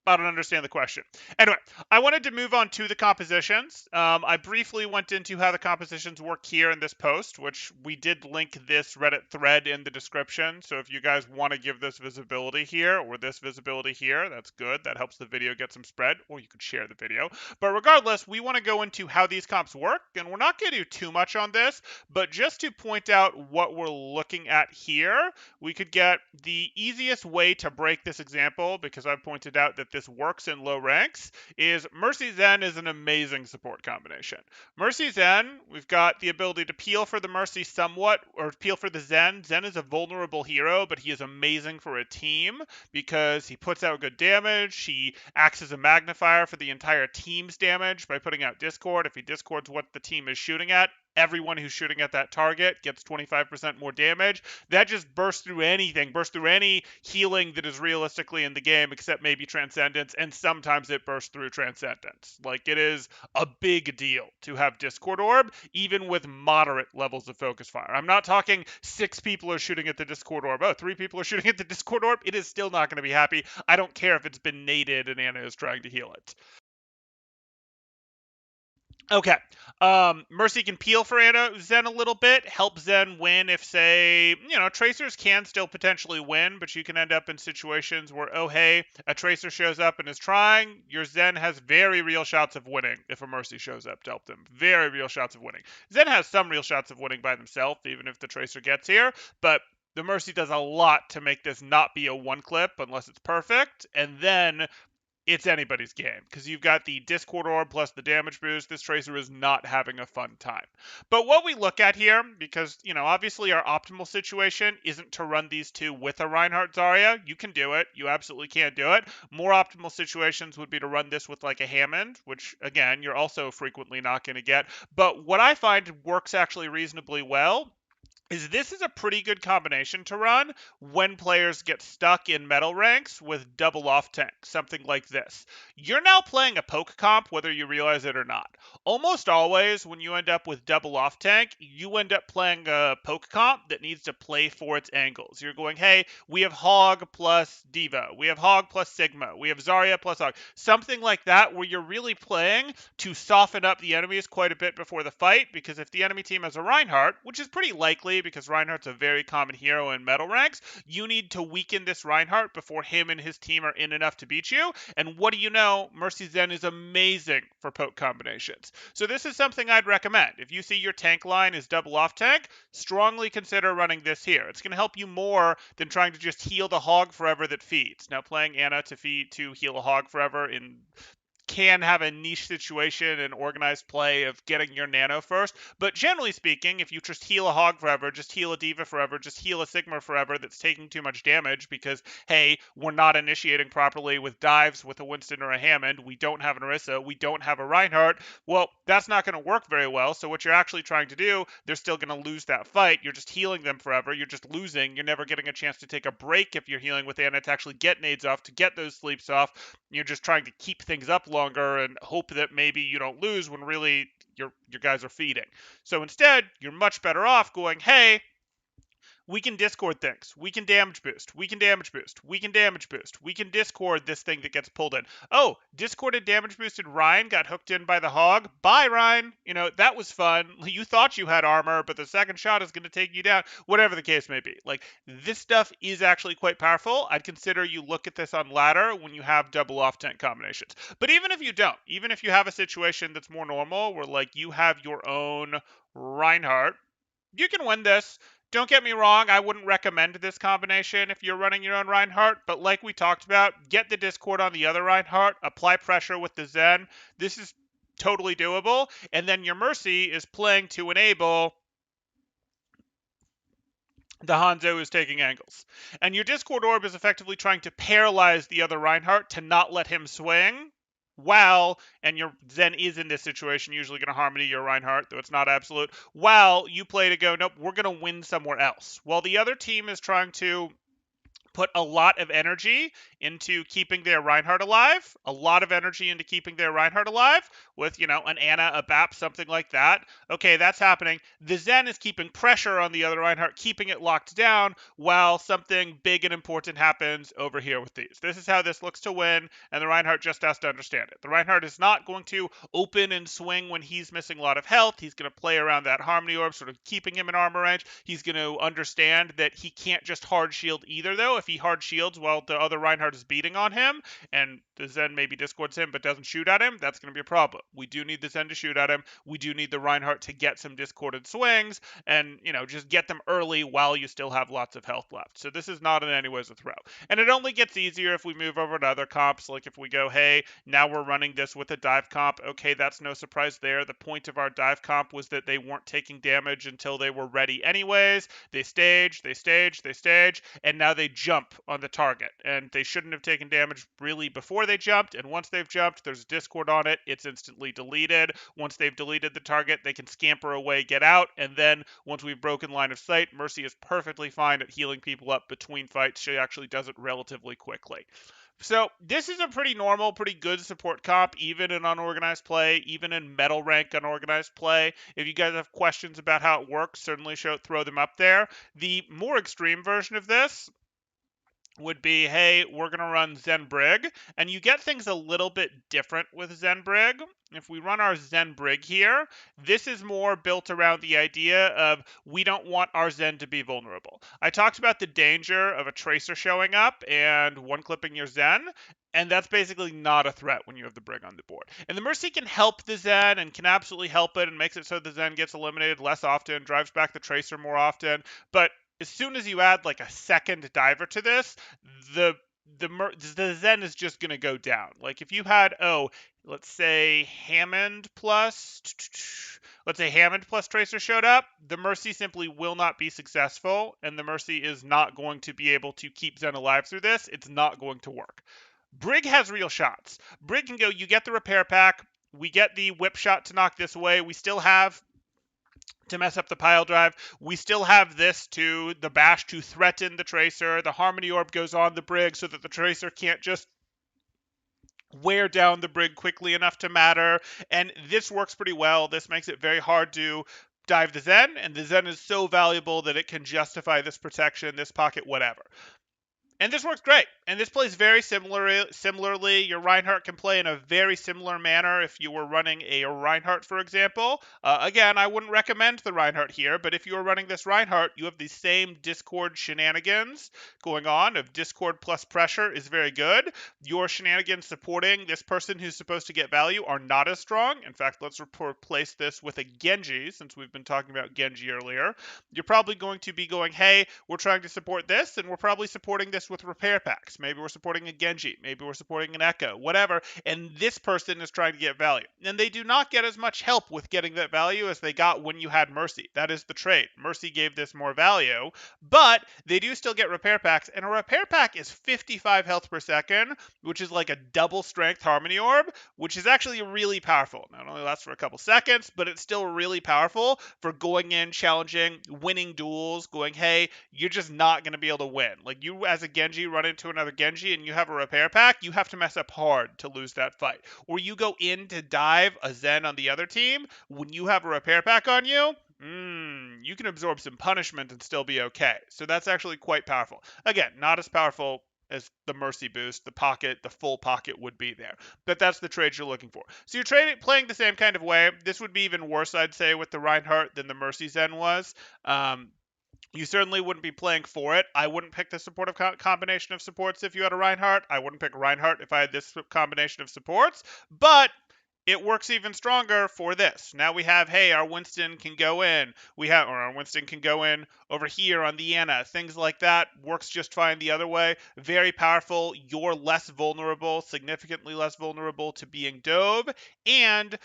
I don't understand the question. Anyway, I wanted to move on to the compositions. I briefly went into how the compositions work here in this post, which we did link this Reddit thread in the description. So if you guys want to give this visibility here or this visibility here, that's good. That helps the video get some spread, or you could share the video. But regardless, we want to go into how these comps work, and we're not going to do too much on this, but just to point out what we're looking at here, we could get the easiest way to break this example, because I've pointed out that this works in low ranks, is Mercy Zen is an amazing support combination. Mercy Zen, we've got the ability to peel for the Mercy somewhat, or peel for the Zen. Zen is a vulnerable hero, but he is amazing for a team because he puts out good damage. He acts as a magnifier for the entire team's damage by putting out Discord. If he discords what the team is shooting at, everyone who's shooting at that target gets 25% more damage. That just bursts through anything, bursts through any healing that is realistically in the game, except maybe Transcendence, and sometimes it bursts through Transcendence. Like, it is a big deal to have Discord Orb, even with moderate levels of focus fire. I'm not talking 6 people are shooting at the Discord Orb. Oh, 3 people are shooting at the Discord Orb. It is still not going to be happy. I don't care if it's been naded and Anna is trying to heal it. Okay. Mercy can peel for Zen a little bit, help Zen win if, say, Tracers can still potentially win, but you can end up in situations where, oh, hey, a Tracer shows up and is trying. Your Zen has very real shots of winning if a Mercy shows up to help them. Very real shots of winning. Zen has some real shots of winning by themselves, even if the Tracer gets here, but the Mercy does a lot to make this not be a one clip unless it's perfect, and then it's anybody's game because you've got the Discord Orb plus the damage boost. This Tracer is not having a fun time. But what we look at here, because, obviously our optimal situation isn't to run these two with a Reinhardt Zarya. You can do it. You absolutely can do it. More optimal situations would be to run this with like a Hammond, which, again, you're also frequently not going to get. But what I find works actually reasonably well is this is a pretty good combination to run when players get stuck in metal ranks with double off tanks, something like this. You're now playing a poke comp whether you realize it or not. Almost always when you end up with double off tank, you end up playing a poke comp that needs to play for its angles. You're going, hey, we have Hog plus D.Va, we have Hog plus Sigma, we have Zarya plus Hog, something like that where you're really playing to soften up the enemies quite a bit before the fight, because if the enemy team has a Reinhardt, which is pretty likely early because Reinhardt's a very common hero in metal ranks. You need to weaken this Reinhardt before him and his team are in enough to beat you. And what do you know? Mercy Zen is amazing for poke combinations. So this is something I'd recommend. If you see your tank line is double off tank, strongly consider running this here. It's going to help you more than trying to just heal the hog forever that feeds. Now, playing Ana to heal a hog forever can have a niche situation and organized play of getting your nano first. But generally speaking, if you just heal a hog forever, just heal a diva forever, just heal a Sigma forever that's taking too much damage because, hey, we're not initiating properly with dives with a Winston or a Hammond, we don't have an Orisa, we don't have a Reinhardt, well, that's not going to work very well. So what you're actually trying to do, they're still going to lose that fight. You're just healing them forever. You're just losing. You're never getting a chance to take a break if you're healing with Ana to actually get nades off, to get those sleeps off. You're just trying to keep things up longer and hope that maybe you don't lose when really your guys are feeding. So instead, you're much better off going, hey, we can Discord things. We can damage boost. We can damage boost. We can damage boost. We can Discord this thing that gets pulled in. Oh, Discorded damage boosted Ryan got hooked in by the hog. Bye, Ryan. That was fun. You thought you had armor, but the second shot is going to take you down. Whatever the case may be. Like, this stuff is actually quite powerful. I'd consider you look at this on ladder when you have double off tank combinations. But even if you don't, even if you have a situation that's more normal where, like, you have your own Reinhardt, you can win this. Don't get me wrong, I wouldn't recommend this combination if you're running your own Reinhardt, but like we talked about, get the Discord on the other Reinhardt, apply pressure with the Zen. This is totally doable, and then your Mercy is playing to enable the Hanzo who's taking angles. And your Discord Orb is effectively trying to paralyze the other Reinhardt to not let him swing. And your Zen is in this situation, usually going to Harmony your Reinhardt, though it's not absolute, while you play to go, nope, we're going to win somewhere else. While the other team is trying to put a lot of energy into keeping their Reinhardt alive, with, an Ana, a BAP, something like that. Okay, that's happening. The Zen is keeping pressure on the other Reinhardt, keeping it locked down, while something big and important happens over here with these. This is how this looks to win, and the Reinhardt just has to understand it. The Reinhardt is not going to open and swing when he's missing a lot of health. He's going to play around that Harmony Orb, sort of keeping him in armor range. He's going to understand that he can't just hard shield either, though. If he hard shields while the other Reinhardt is beating on him, and the Zen maybe Discords him but doesn't shoot at him, that's going to be a problem. We do need the Zen to shoot at him. We do need the Reinhardt to get some Discorded swings and, just get them early while you still have lots of health left. So this is not in any ways a throw. And it only gets easier if we move over to other comps, like if we go, hey, now we're running this with a dive comp. Okay, that's no surprise there. The point of our dive comp was that they weren't taking damage until they were ready anyways. They stage, and now they jump on the target. And they shouldn't have taken damage really before they jumped, and once they've jumped, there's a Discord on it, it's instantly deleted. Once they've deleted the target, they can scamper away, get out, and then once we've broken line of sight, Mercy is perfectly fine at healing people up between fights. She actually does it relatively quickly. So this is a pretty normal, pretty good support comp, even in unorganized play, even in metal rank unorganized play. If you guys have questions about how it works, certainly throw them up there. The more extreme version of this would be, hey, we're going to run Zen Brig, and you get things a little bit different with Zen Brig. If we run our Zen Brig here, this is more built around the idea of we don't want our Zen to be vulnerable. I talked about the danger of a Tracer showing up and one-clipping your Zen, and that's basically not a threat when you have the Brig on the board. And the Mercy can help the Zen and can absolutely help it and makes it so the Zen gets eliminated less often, drives back the Tracer more often, but as soon as you add like a second diver to this, the Zen is just going to go down. Like if you had, let's say Hammond plus Tracer showed up, the Mercy simply will not be successful, and the Mercy is not going to be able to keep Zen alive through this. It's not going to work. Brig has real shots. Brig can go, you get the repair pack, we get the whip shot to knock this away, we still have to mess up the pile drive. We still have this to the bash to threaten the Tracer. The Harmony Orb goes on the Brig so that the Tracer can't just wear down the Brig quickly enough to matter. And this works pretty well. This makes it very hard to dive the Zen, and the Zen is so valuable that it can justify this protection, this pocket, whatever. And this works great. And this plays very similarly. Your Reinhardt can play in a very similar manner if you were running a Reinhardt, for example. Again, I wouldn't recommend the Reinhardt here, but if you were running this Reinhardt, you have the same Discord shenanigans going on of Discord plus pressure is very good. Your shenanigans supporting this person who's supposed to get value are not as strong. In fact, let's replace this with a Genji, since we've been talking about Genji earlier. You're probably going to be going, hey, we're trying to support this, and we're probably supporting this with repair packs. Maybe we're supporting a Genji, maybe we're supporting an Echo, whatever, and this person is trying to get value. And they do not get as much help with getting that value as they got when you had Mercy. That is the trade. Mercy gave this more value, but they do still get repair packs, and a repair pack is 55 health per second, which is like a double strength Harmony Orb, which is actually really powerful. Not only lasts for a couple seconds, but it's still really powerful for going in, challenging, winning duels, going, hey, you're just not going to be able to win. Like, you as a Genji run into another Genji and you have a repair pack, you have to mess up hard to lose that fight. Or you go in to dive a Zen on the other team, when you have a repair pack on you, you can absorb some punishment and still be okay. So that's actually quite powerful. Again, not as powerful as the Mercy boost, the full pocket would be there. But that's the trade you're looking for. So you're playing the same kind of way. This would be even worse, I'd say, with the Reinhardt than the Mercy Zen was. You certainly wouldn't be playing for it. I wouldn't pick the supportive combination of supports if you had a Reinhardt. I wouldn't pick Reinhardt if I had this combination of supports. But it works even stronger for this. Now we have, hey, our Winston can go in. Our Winston can go in over here on the Ana. Things like that works just fine the other way. Very powerful. You're less vulnerable, significantly less vulnerable to being dove. And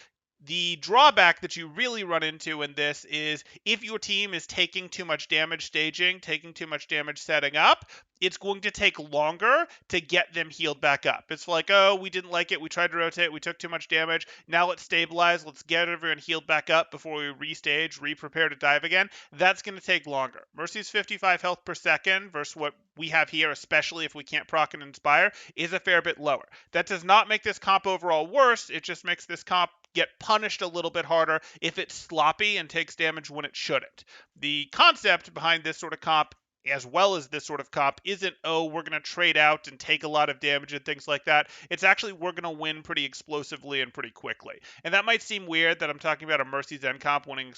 the drawback that you really run into in this is if your team is taking too much damage staging, taking too much damage setting up, it's going to take longer to get them healed back up. It's like, oh, we didn't like it. We tried to rotate. We took too much damage. Now let's stabilize. Let's get everyone healed back up before we restage, re-prepare to dive again. That's going to take longer. Mercy's 55 health per second versus what we have here, especially if we can't proc and inspire, is a fair bit lower. That does not make this comp overall worse. It just makes this comp get punished a little bit harder if it's sloppy and takes damage when it shouldn't. The concept behind this sort of comp, as well as this sort of comp, isn't, oh, we're going to trade out and take a lot of damage and things like that. It's actually, we're going to win pretty explosively and pretty quickly. And that might seem weird that I'm talking about a Mercy Zen comp winning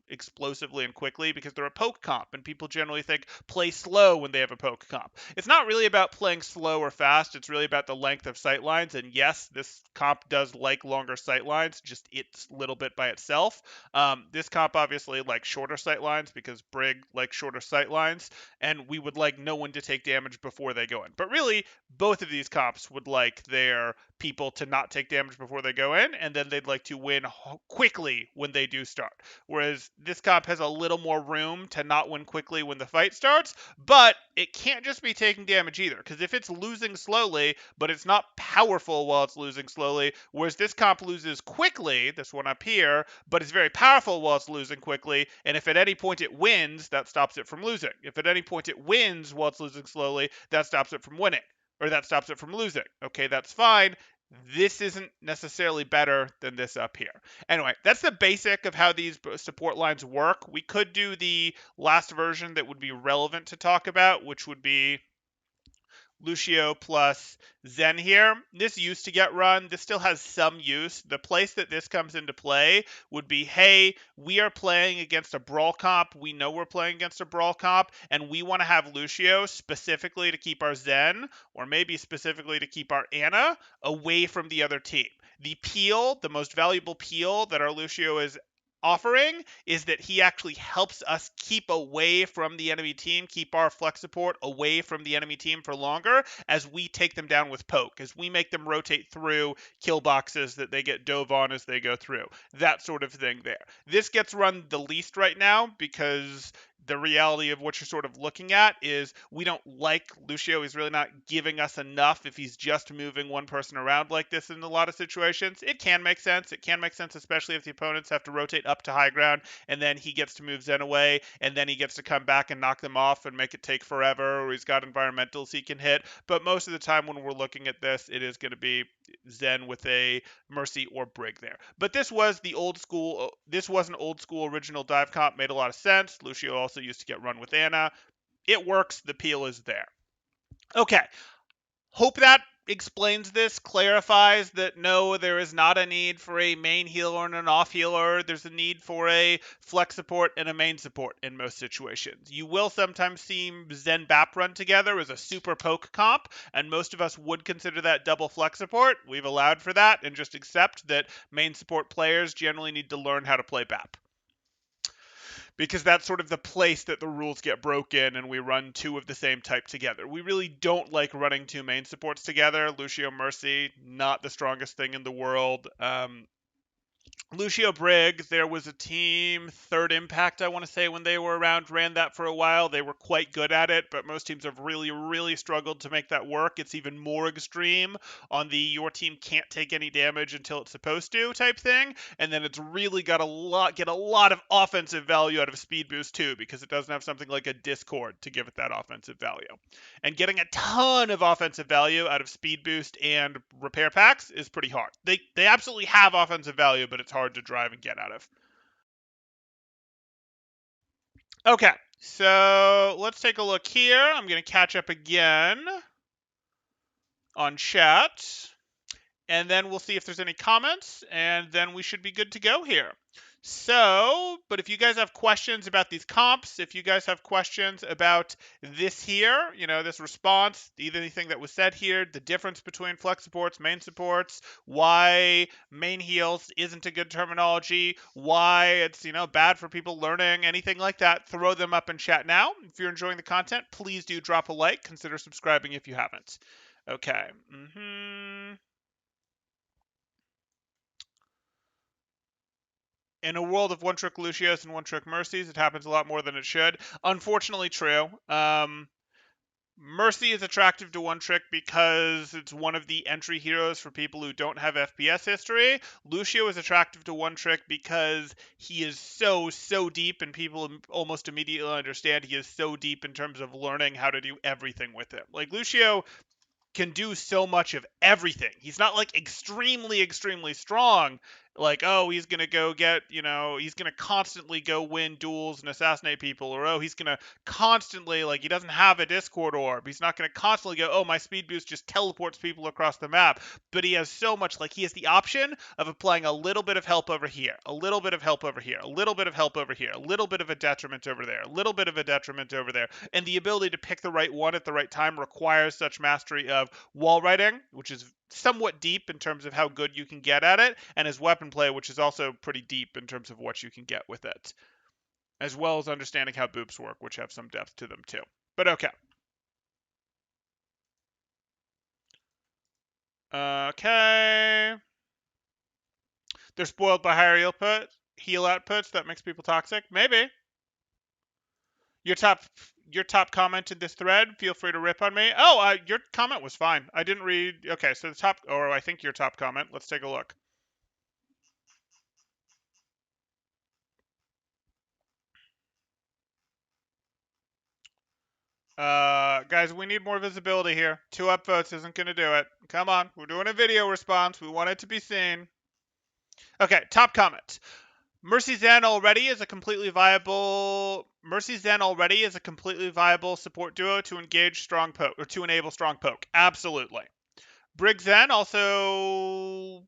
explosively and quickly because they're a poke comp, and people generally think play slow when they have a poke comp. It's not really about playing slow or fast. It's really about the length of sight lines. And yes, this comp does like longer sight lines, just it's a little bit by itself. This comp obviously likes shorter sight lines because Brig likes shorter sight lines, and we would like no one to take damage before they go in. But really, both of these comps would like their people to not take damage before they go in, and then they'd like to win quickly when they do start. Whereas this comp has a little more room to not win quickly when the fight starts, but it can't just be taking damage either, because if it's losing slowly, but it's not powerful while it's losing slowly, whereas this comp loses quickly, this one up here, but it's very powerful while it's losing quickly, and if at any point it wins, that stops it from losing. If at any point it wins while it's losing slowly, that stops it from winning, or that stops it from losing. Okay, that's fine. This isn't necessarily better than this up here. Anyway, that's the basic of how these support lines work. We could do the last version that would be relevant to talk about, which would be Lucio plus Zen here. This used to get run. This still has some use. The place that this comes into play would be, hey, we are playing against a brawl comp. We know we're playing against a brawl comp, and we want to have Lucio specifically to keep our Zen, or maybe specifically to keep our Ana, away from the other team. The peel, the most valuable peel that our Lucio is offering, is that he actually helps us keep away from the enemy team, keep our flex support away from the enemy team for longer as we take them down with poke, as we make them rotate through kill boxes that they get dove on as they go through. That sort of thing there. This gets run the least right now because the reality of what you're sort of looking at is we don't like Lucio. He's really not giving us enough if he's just moving one person around like this in a lot of situations. It can make sense. It can make sense, especially if the opponents have to rotate up to high ground and then he gets to move Zen away and then he gets to come back and knock them off and make it take forever, or he's got environmentals he can hit. But most of the time when we're looking at this, it is going to be Zen with a Mercy or Brig there. But this was an old school original dive comp, made a lot of sense. Lucio also used to get run with Ana. It works, the peel is there. Okay. Hope that explains this, clarifies that no, there is not a need for a main healer and an off healer. There's a need for a flex support and a main support in most situations. You will sometimes see Zen Bap run together as a super poke comp, and most of us would consider that double flex support. We've allowed for that and just accept that main support players generally need to learn how to play Bap, because that's sort of the place that the rules get broken and we run two of the same type together. We really don't like running two main supports together. Lucio Mercy, not the strongest thing in the world. Lucio Briggs, there was a team, Third Impact, I want to say, when they were around, ran that for a while. They were quite good at it, but most teams have really, really struggled to make that work. It's even more extreme on the your team can't take any damage until it's supposed to type thing. And then it's really got get a lot of offensive value out of Speed Boost too, because it doesn't have something like a Discord to give it that offensive value. And getting a ton of offensive value out of Speed Boost and Repair Packs is pretty hard. They absolutely have offensive value, but it's hard to drive and get out of. Okay, so let's take a look here. I'm going to catch up again on chat, and then we'll see if there's any comments, and then we should be good to go here. So, but if you guys have questions about these comps, if you guys have questions about this here, this response, either anything that was said here, the difference between flex supports, main supports, why main heals isn't a good terminology, why it's, bad for people learning, anything like that, throw them up in chat now. If you're enjoying the content, please do drop a like, consider subscribing if you haven't. Okay. In a world of one-trick Lucios and one-trick Mercies, it happens a lot more than it should. Unfortunately true. Mercy is attractive to one-trick because it's one of the entry heroes for people who don't have FPS history. Lucio is attractive to one-trick because he is so deep, and people almost immediately understand he is so deep in terms of learning how to do everything with it. Like, Lucio can do so much of everything. He's not like extremely strong. Like, oh, he's gonna go get, he's gonna constantly go win duels and assassinate people, or oh, he's gonna constantly, like, he doesn't have a Discord orb. He's not gonna constantly go, oh, my speed boost just teleports people across the map. But he has so much, like, he has the option of applying a little bit of help over here, a little bit of help over here, a little bit of help over here, a little bit of a detriment over there, a little bit of a detriment over there. And the ability to pick the right one at the right time requires such mastery of wall riding, which is somewhat deep in terms of how good you can get at it, and his weapon play, which is also pretty deep in terms of what you can get with it, as well as understanding how boops work, which have some depth to them too. But okay. Okay. They're spoiled by higher heal outputs. That makes people toxic. Maybe. Your top comment in this thread. Feel free to rip on me. Oh, your comment was fine. I didn't read. Okay, so the top, or I think your top comment. Let's take a look. Guys, we need more visibility here. 2 upvotes isn't going to do it. Come on, we're doing a video response. We want it to be seen. Okay, top comment. Mercy Zen already is a completely viable support duo to engage strong poke, or to enable strong poke. Absolutely. Brig Zen also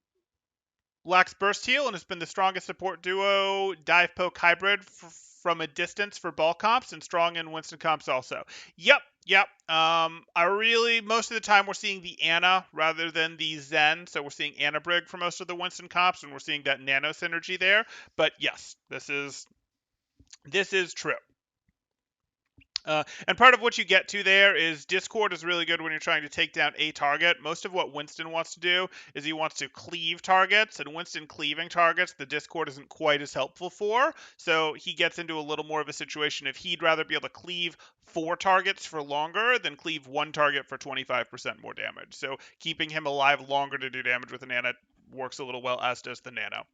lacks burst heal and has been the strongest support duo dive poke hybrid from a distance for ball comps, and strong in Winston comps also. Yep. Most of the time we're seeing the Ana rather than the Zen, so we're seeing Ana Brig for most of the Winston comps, and we're seeing that nano synergy there. But yes, this is true. And part of what you get to there is Discord is really good when you're trying to take down a target. Most of what Winston wants to do is he wants to cleave targets, and Winston cleaving targets, the Discord isn't quite as helpful for. So he gets into a little more of a situation if he'd rather be able to cleave 4 targets for longer than cleave 1 target for 25% more damage. So keeping him alive longer to do damage with a Nano works a little well, as does the Nano.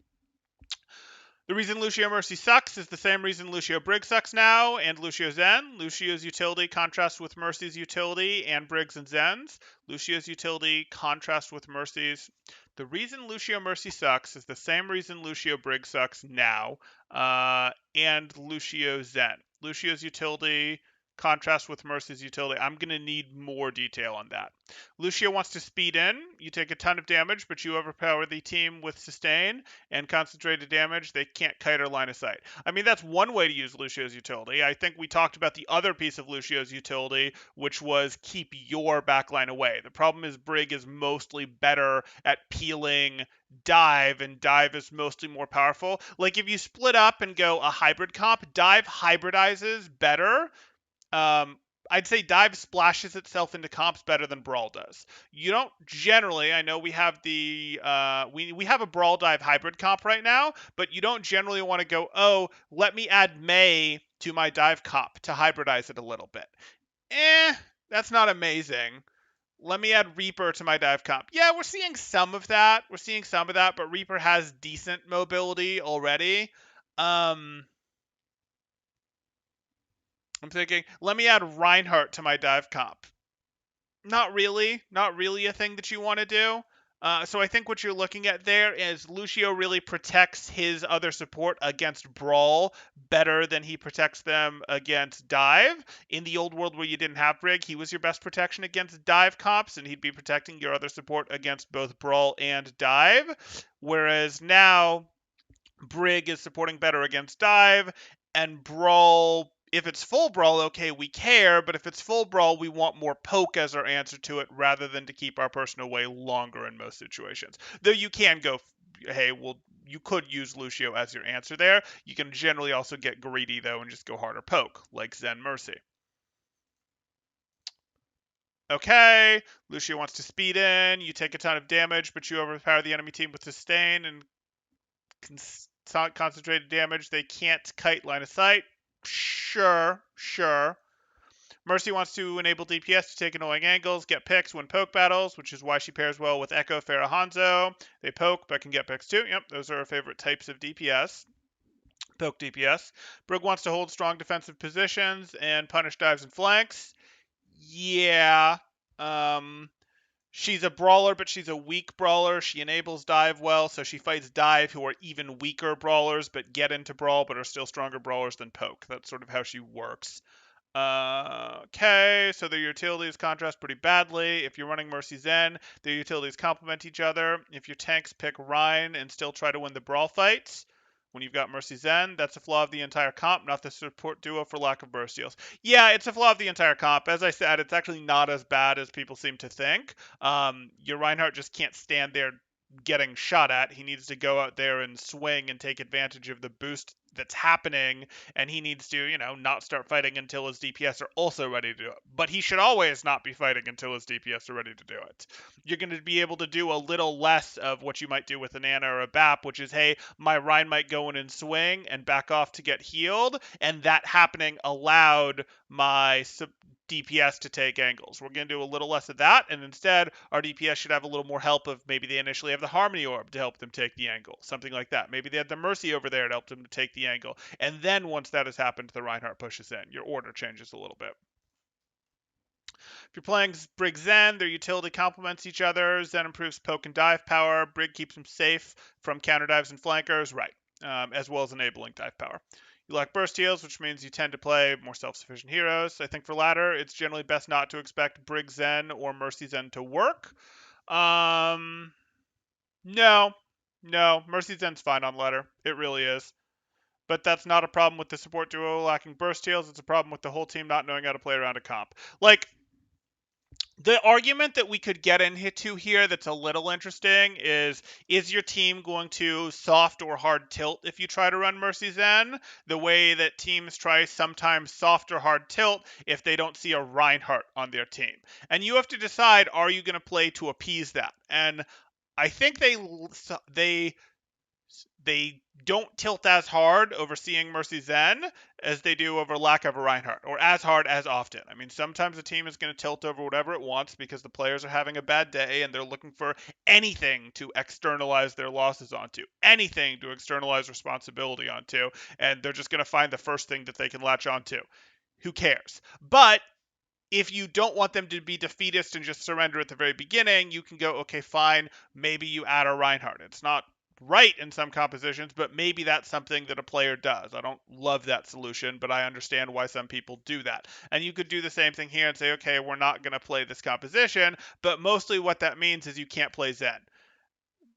The reason Lucio Mercy sucks is the same reason Lucio Briggs sucks now, and Lucio Zen. Lucio's utility contrasts with Mercy's utility and Briggs and Zen's. Lucio's utility contrasts with Mercy's. The reason Lucio Mercy sucks is the same reason Lucio Briggs sucks now, and Lucio Zen. Lucio's utility contrast with Mercy's utility. I'm going to need more detail on that. Lucio wants to speed in. You take a ton of damage, but you overpower the team with sustain and concentrated damage. They can't kite or line of sight. I mean, that's one way to use Lucio's utility. I think we talked about the other piece of Lucio's utility, which was keep your backline away. The problem is Brig is mostly better at peeling dive, and dive is mostly more powerful. Like if you split up and go a hybrid comp, dive hybridizes better. um, I'd say dive splashes itself into comps better than brawl does. You don't generally. I know we have the we have a brawl dive hybrid comp right now, but you don't generally want to go, oh, let me add Mei to my dive comp to hybridize it a little bit. That's not amazing. Let me add Reaper to my dive comp. Yeah, we're seeing some of that. But Reaper has decent mobility already. I'm thinking, let me add Reinhardt to my dive comp. Not really a thing that you want to do. So I think what you're looking at there is Lucio really protects his other support against Brawl better than he protects them against Dive. In the old world where you didn't have Brig, he was your best protection against Dive comps, and he'd be protecting your other support against both Brawl and Dive. Whereas now, Brig is supporting better against Dive, and Brawl, if it's full Brawl, okay, we care, but if it's full Brawl, we want more poke as our answer to it rather than to keep our person away longer in most situations. Though you can go, hey, well, you could use Lucio as your answer there. You can generally also get greedy, though, and just go harder poke, like Zen Mercy. Okay, Lucio wants to speed in. You take a ton of damage, but you overpower the enemy team with sustain and concentrated damage. They can't kite line of sight. Sure. Mercy wants to enable DPS to take annoying angles, get picks, win poke battles, which is why she pairs well with Echo, Pharah, Hanzo. They poke, but can get picks too. Yep, those are our favorite types of DPS. Poke DPS. Brig wants to hold strong defensive positions and punish dives and flanks. Yeah. She's a brawler, but she's a weak brawler. She enables dive well, so she fights dive, who are even weaker brawlers, but get into brawl, but are still stronger brawlers than poke. That's sort of how she works. Okay, so their utilities contrast pretty badly. If you're running Mercy Zen, their utilities complement each other. If your tanks pick Rein and still try to win the brawl fights, when you've got Mercy Zen, that's a flaw of the entire comp, not the support duo for lack of burst deals. Yeah, it's a flaw of the entire comp. As I said, it's actually not as bad as people seem to think. Your Reinhardt just can't stand there getting shot at. He needs to go out there and swing and take advantage of the boost that's happening, and he needs to, not start fighting until his DPS are also ready to do it. But he should always not be fighting until his DPS are ready to do it. You're going to be able to do a little less of what you might do with an Ana or a BAP, which is, hey, my Rein might go in and swing and back off to get healed, and that happening allowed my DPS to take angles. We're going to do a little less of that, and instead, our DPS should have a little more help of maybe they initially have the Harmony Orb to help them take the angle, something like that. Maybe they had the Mercy over there to help them to take the angle, and then once that has happened, the Reinhardt pushes in. Your order changes a little bit. If you're playing Brig Zen, their utility complements each other. Zen improves poke and dive power. Brig keeps them safe from counter dives and flankers, right, as well as enabling dive power. You lack burst heals, which means you tend to play more self-sufficient heroes. I think for ladder, it's generally best not to expect Brig Zen or Mercy Zen to work. No. Mercy Zen's fine on ladder. It really is. But that's not a problem with the support duo lacking burst heals. It's a problem with the whole team not knowing how to play around a comp. Like, the argument that we could get into here that's a little interesting is your team going to soft or hard tilt if you try to run Mercy Zen, the way that teams try sometimes soft or hard tilt if they don't see a Reinhardt on their team. And you have to decide, are you going to play to appease that? And I think they don't tilt as hard over seeing Mercy Zen as they do over lack of a Reinhardt, or as hard as often. I mean, sometimes a team is going to tilt over whatever it wants because the players are having a bad day and they're looking for anything to externalize their losses onto, anything to externalize responsibility onto, and they're just going to find the first thing that they can latch onto. Who cares? But if you don't want them to be defeatist and just surrender at the very beginning, you can go, okay, fine, maybe you add a Reinhardt. It's not right in some compositions, but maybe that's something that a player does. I don't love that solution, but I understand why some people do that. And you could do the same thing here and say, okay, we're not going to play this composition, but mostly what that means is you can't play Zen.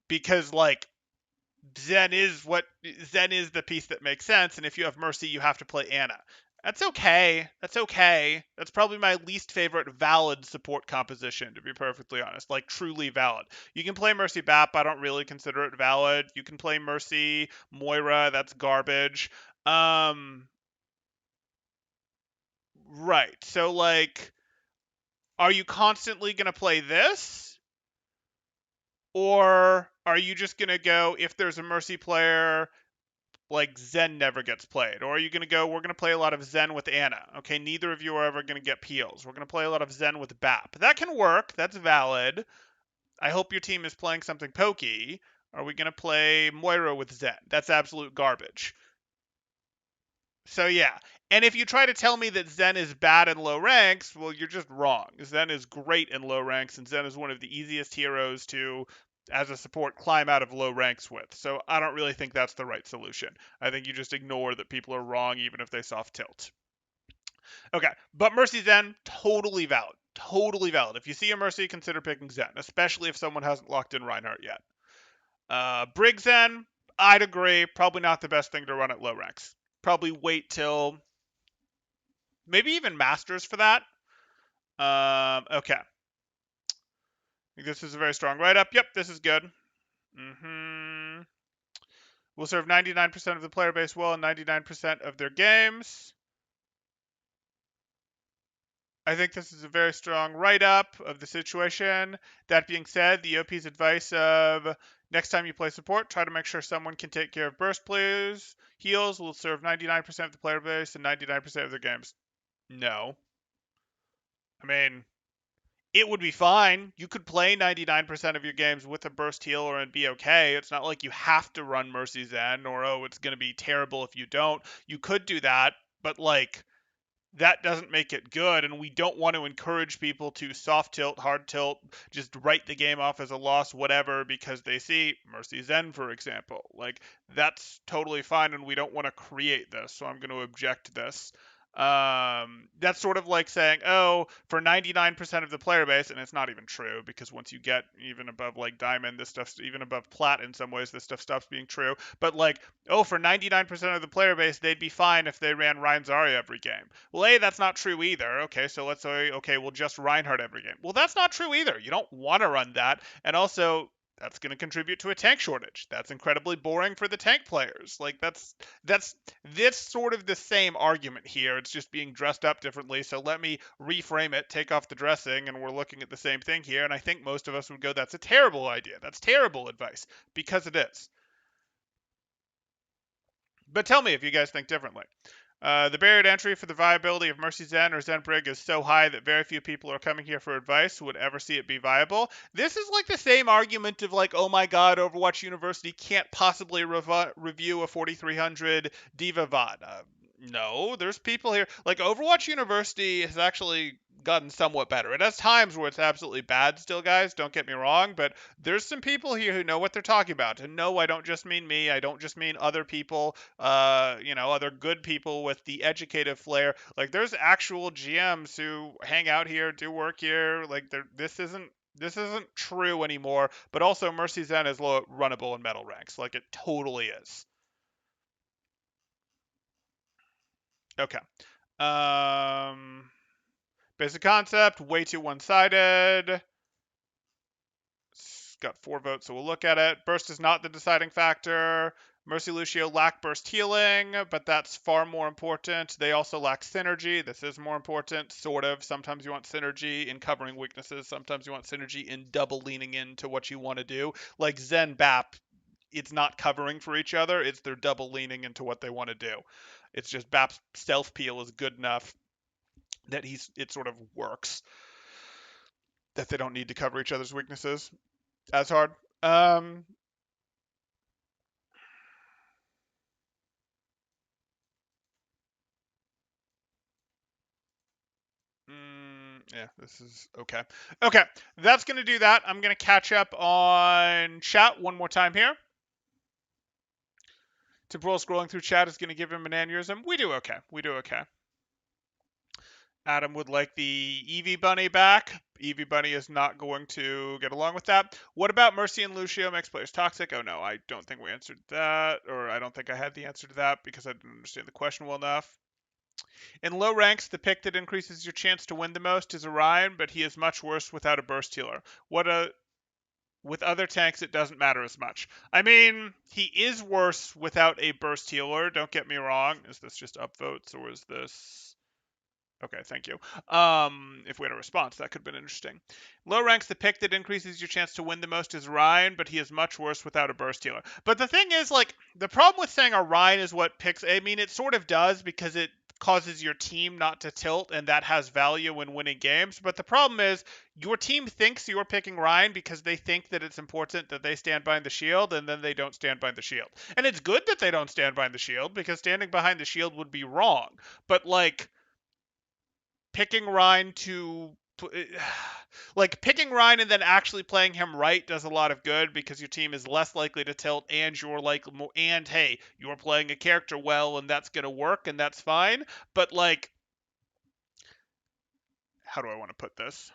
Because, like, Zen is the piece that makes sense, and if you have Mercy, you have to play Anna. That's okay. That's okay. That's probably my least favorite valid support composition, to be perfectly honest. Like, truly valid. You can play Mercy Bap. I don't really consider it valid. You can play Mercy Moira. That's garbage. Right. So, like, are you constantly going to play this? Or are you just going to go, if there's a Mercy player, like Zen never gets played? Or are you going to go, we're going to play a lot of Zen with Anna. Okay, neither of you are ever going to get peels. We're going to play a lot of Zen with Bap. That can work. That's valid. I hope your team is playing something pokey. Are we going to play Moira with Zen? That's absolute garbage. So yeah. And if you try to tell me that Zen is bad in low ranks, well, you're just wrong. Zen is great in low ranks, and Zen is one of the easiest heroes to, as a support, climb out of low ranks with. So I don't really think that's the right solution. I think you just ignore that people are wrong even if they soft tilt. Okay, but Mercy Zen, totally valid. Totally valid. If you see a Mercy, consider picking Zen, especially if someone hasn't locked in Reinhardt yet. Brig Zen, I'd agree. Probably not the best thing to run at low ranks. Probably wait till maybe even Masters for that. Okay. I think this is a very strong write-up. Yep, this is good. Will serve 99% of the player base well in 99% of their games. I think this is a very strong write-up of the situation. That being said, the OP's advice of next time you play support, try to make sure someone can take care of burst players. Heals will serve 99% of the player base in 99% of their games. No. I mean, it would be fine. You could play 99% of your games with a burst healer and be okay. It's not like you have to run Mercy Zen or, oh, it's going to be terrible if you don't. You could do that, but, like, that doesn't make it good, and we don't want to encourage people to soft tilt, hard tilt, just write the game off as a loss, whatever, because they see Mercy Zen, for example. Like, that's totally fine, and we don't want to create this, so I'm going to object to this. That's sort of like saying, oh, for 99% of the player base, and it's not even true, because once you get even above like diamond, this stuff's even above plat in some ways, this stuff stops being true. But like, oh, for 99% of the player base, they'd be fine if they ran Rein Zarya every game. Well, A, that's not true either. Okay, so let's say, okay, we'll just Reinhardt every game. Well, that's not true either. You don't want to run that. And also, that's going to contribute to a tank shortage. That's incredibly boring for the tank players. Like that's this sort of the same argument here. It's just being dressed up differently. So let me reframe it, take off the dressing, and we're looking at the same thing here. And I think most of us would go, that's a terrible idea. That's terrible advice, because it is. But tell me if you guys think differently. The barrier to entry for the viability of Mercy Zen or Zen Brig is so high that very few people are coming here for advice who would ever see it be viable. This is like the same argument of like, oh my god, Overwatch University can't possibly review a 4300 D.Va VOD. No, there's people here. Like, Overwatch University has actually gotten somewhat better. It has times where it's absolutely bad still, guys, don't get me wrong, but there's some people here who know what they're talking about. And no, I don't just mean me. I don't just mean other people, other good people with the educative flair. Like, there's actual GMs who hang out here, do work here. Like, this isn't true anymore, but also Mercy Zen is low runnable in metal ranks. Like, it totally is. Okay. Um, Basic concept, way too one-sided. It's got 4 votes, so we'll look at it. Burst is not the deciding factor. Mercy Lucio lack burst healing, but that's far more important. They also lack synergy. This is more important, sort of. Sometimes you want synergy in covering weaknesses. Sometimes you want synergy in double leaning into what you want to do. Like Zen Bap, it's not covering for each other. It's they're double leaning into what they want to do. It's just Bap's stealth peel is good enough that it sort of works, that they don't need to cover each other's weaknesses as hard. Yeah, this is okay. Okay, that's going to do that. I'm going to catch up on chat one more time here. Temporal scrolling through chat is going to give him an aneurysm. We do okay. We do okay. Adam would like the Eevee Bunny back. Eevee Bunny is not going to get along with that. What about Mercy and Lucio makes players toxic? Oh no, I don't think we answered that, or I don't think I had the answer to that because I didn't understand the question well enough. In low ranks, the pick that increases your chance to win the most is Orion, but he is much worse without a burst healer. With other tanks, it doesn't matter as much. I mean, he is worse without a burst healer. Don't get me wrong. Is this just upvotes or is this? Okay, thank you. If we had a response, that could have been interesting. Low ranks, the pick that increases your chance to win the most is Ryan, but he is much worse without a burst healer. But the thing is, like, the problem with saying Orion is what picks. I mean, it sort of does because it causes your team not to tilt, and that has value when winning games. But the problem is, your team thinks you're picking Ryan because they think that it's important that they stand behind the shield, and then they don't stand behind the shield. And it's good that they don't stand behind the shield because standing behind the shield would be wrong. But, like, picking Ryan to like picking Ryan and then actually playing him right does a lot of good because your team is less likely to tilt and you're like and hey, you're playing a character well and that's going to work and that's fine. But like, how do I want to put this?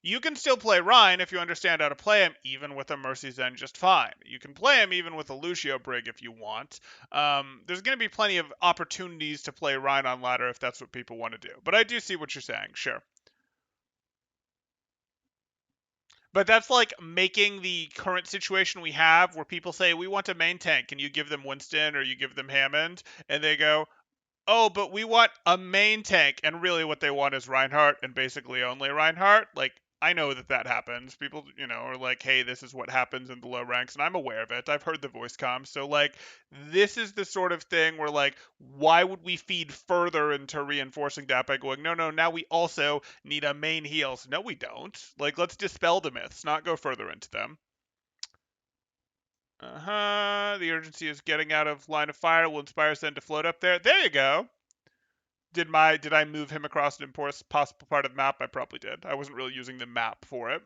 You can still play Ryan if you understand how to play him, even with a Mercy Zen just fine. You can play him even with a Lucio Brig if you want. There's going to be plenty of opportunities to play Ryan on ladder if that's what people want to do. But I do see what you're saying, sure. But that's like making the current situation we have where people say, we want a main tank, and you give them Winston or you give them Hammond, and they go, oh, but we want a main tank, and really what they want is Reinhardt, and basically only Reinhardt. Like, I know that that happens. People, are like, hey, this is what happens in the low ranks, and I'm aware of it. I've heard the voice comms. So, like, this is the sort of thing where, like, why would we feed further into reinforcing that by going, no, no, now we also need a main heals? No, we don't. Like, let's dispel the myths, not go further into them. The urgency is getting out of line of fire. Will inspire Zen to float up there. There you go. Did I move him across an possible part of the map? I probably did. I wasn't really using the map for it.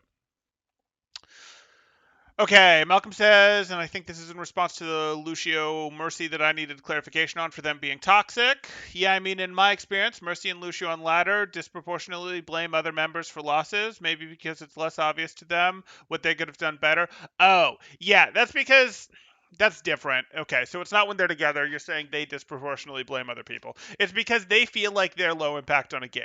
Okay, Malcolm says, and I think this is in response to the Lucio Mercy that I needed clarification on for them being toxic. Yeah, I mean, in my experience, Mercy and Lucio on ladder disproportionately blame other members for losses, maybe because it's less obvious to them what they could have done better. Oh, yeah, that's because that's different. Okay, so it's not when they're together. You're saying they disproportionately blame other people. It's because they feel like they're low impact on a game.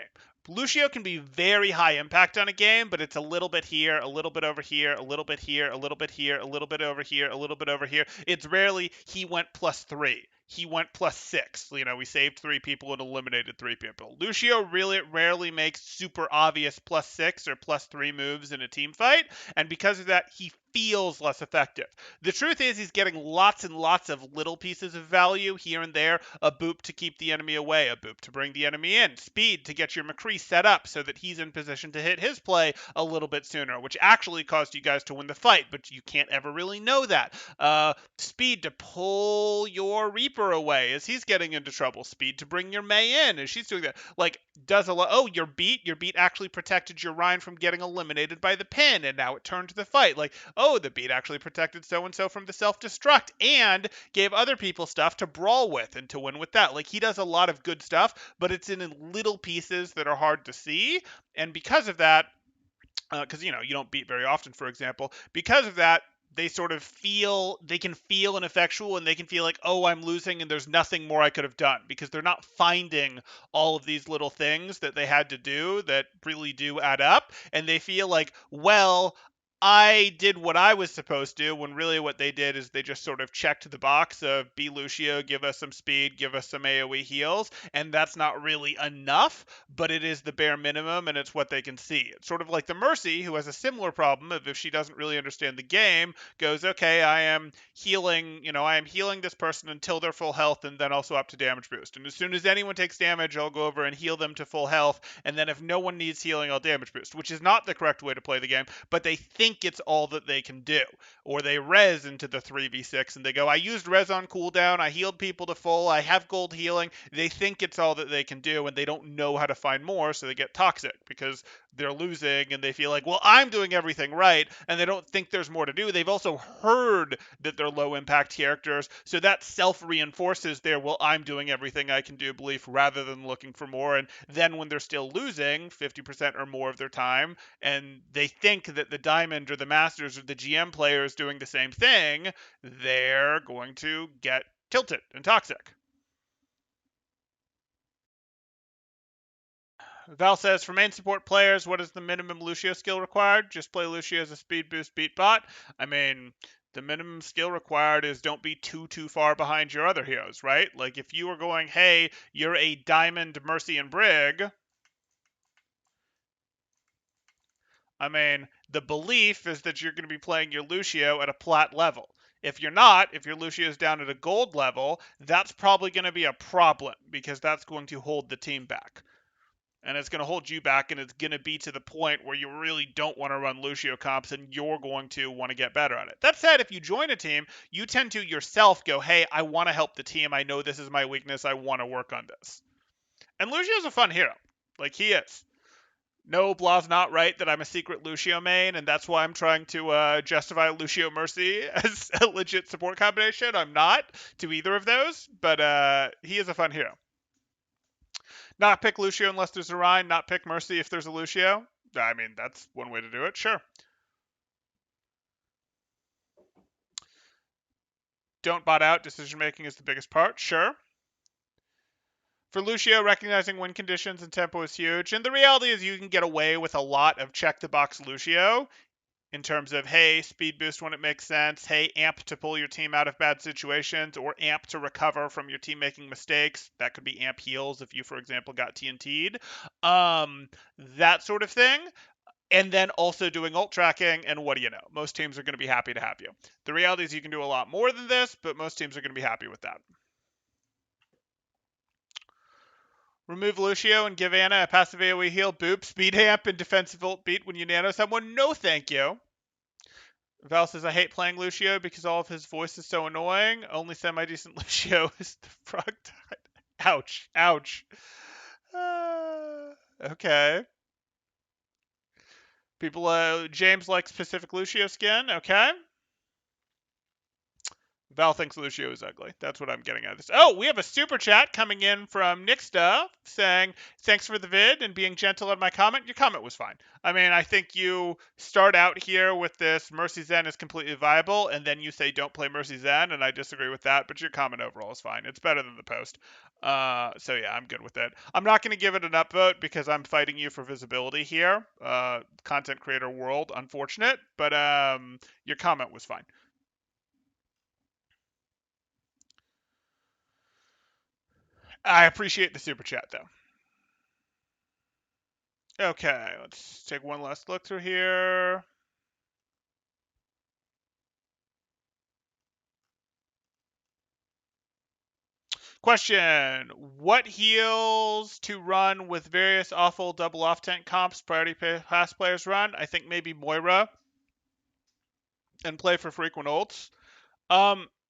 Lucio can be very high impact on a game, but it's a little bit here, a little bit over here, a little bit here, a little bit here, a little bit over here, a little bit over here. It's rarely he went +3. He went +6. We saved 3 people and eliminated 3 people. Lucio really rarely makes super obvious +6 or +3 moves in a team fight, and because of that, he feels less effective. The truth is he's getting lots and lots of little pieces of value here and there. A boop to keep the enemy away, a boop to bring the enemy in, speed to get your McCree set up so that he's in position to hit his play a little bit sooner, which actually caused you guys to win the fight, but you can't ever really know that. Speed to pull your Reaper away as he's getting into trouble. Speed to bring your Mei in as she's doing that. Like, does a lot. Oh, your beat actually protected your Ryan from getting eliminated by the pin, and now it turned to the fight. Like, oh, the beat actually protected so-and-so from the self-destruct and gave other people stuff to brawl with and to win with that. Like, he does a lot of good stuff, but it's in little pieces that are hard to see. And because of that, because, you don't beat very often, for example, because of that, they can feel ineffectual and they can feel like, oh, I'm losing and there's nothing more I could have done because they're not finding all of these little things that they had to do that really do add up. And they feel like, well, I did what I was supposed to, when really what they did is they just sort of checked the box of be Lucio, give us some speed, give us some AoE heals, and that's not really enough, but it is the bare minimum, and it's what they can see. It's sort of like the Mercy, who has a similar problem of if she doesn't really understand the game, goes, okay, I am healing this person until they're full health, and then also up to damage boost. And as soon as anyone takes damage, I'll go over and heal them to full health, and then if no one needs healing, I'll damage boost, which is not the correct way to play the game, but they think it's all that they can do. Or they res into the 3v6 and they go, I used res on cooldown, I healed people to full, I have gold healing. They think it's all that they can do and they don't know how to find more, so they get toxic because they're losing and they feel like, well, I'm doing everything right, and they don't think there's more to do. They've also heard that they're low impact characters, so that self reinforces their, well, I'm doing everything I can do belief rather than looking for more. And then when they're still losing 50% or more of their time, and they think that the Diamond or the Masters or the GM player is doing the same thing, they're going to get tilted and toxic. Val says, for main support players, what is the minimum Lucio skill required? Just play Lucio as a speed boost beat bot. I mean, the minimum skill required is don't be too far behind your other heroes, right? Like if you were going, hey, you're a Diamond, Mercy, and Brig, I mean, the belief is that you're going to be playing your Lucio at a plat level. If you're not, if your Lucio is down at a gold level, that's probably going to be a problem because that's going to hold the team back. And it's going to hold you back, and it's going to be to the point where you really don't want to run Lucio comps, and you're going to want to get better at it. That said, if you join a team, you tend to yourself go, hey, I want to help the team. I know this is my weakness. I want to work on this. And Lucio's a fun hero. Like, he is. No, Blah's not right that I'm a secret Lucio main, and that's why I'm trying to justify Lucio Mercy as a legit support combination. I'm not to either of those, but he is a fun hero. Not pick Lucio unless there's a Rein, not pick Mercy if there's a Lucio. I mean, that's one way to do it, sure. Don't bot out, decision making is the biggest part, sure. For Lucio, recognizing win conditions and tempo is huge, and the reality is you can get away with a lot of check the box Lucio in terms of, hey, speed boost when it makes sense, hey, amp to pull your team out of bad situations, or amp to recover from your team making mistakes. That could be amp heals if you, for example, got TNT'd. That sort of thing. And then also doing ult tracking, and what do you know? Most teams are going to be happy to have you. The reality is you can do a lot more than this, but most teams are going to be happy with that. Remove Lucio and give Ana a passive AoE heal, boop, speed amp, and defensive ult beat when you nano someone. No thank you. Val says, I hate playing Lucio because all of his voice is so annoying. Only semi-decent Lucio is the frog died. Ouch. Ouch. Okay. People, James likes Pacific Lucio skin. Okay. Val thinks Lucio is ugly. That's what I'm getting at this. Oh, we have a super chat coming in from Nixta saying, thanks for the vid and being gentle on my comment. Your comment was fine. I mean, I think you start out here with this Mercy Zen is completely viable, and then you say don't play Mercy Zen, and I disagree with that, but your comment overall is fine. It's better than the post. So yeah, I'm good with it. I'm not going to give it an upvote because I'm fighting you for visibility here. Content creator world, unfortunate, but your comment was fine. I appreciate the super chat, though. Okay, let's take one last look through here. Question: what heals to run with various awful double off tank comps priority pass players run? I think maybe Moira and play for frequent ults.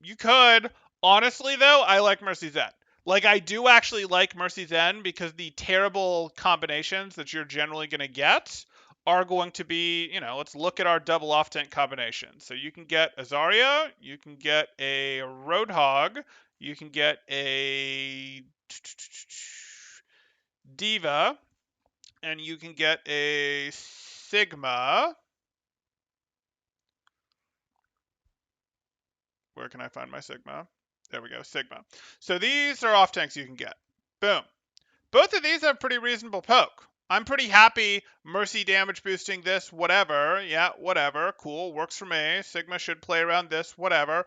You could. Honestly, though, I like Mercy Zen. Like, I do actually like Mercy Zen because the terrible combinations that you're generally going to get are going to be, let's look at our double off tank combinations. So you can get a Zarya, you can get a Roadhog, you can get a D.Va, and you can get a Sigma. Where can I find my Sigma? There we go, Sigma. So these are off tanks you can get. Boom. Both of these have pretty reasonable poke. I'm pretty happy Mercy damage boosting this, whatever. Yeah, whatever. Cool, works for me. Sigma should play around this, whatever.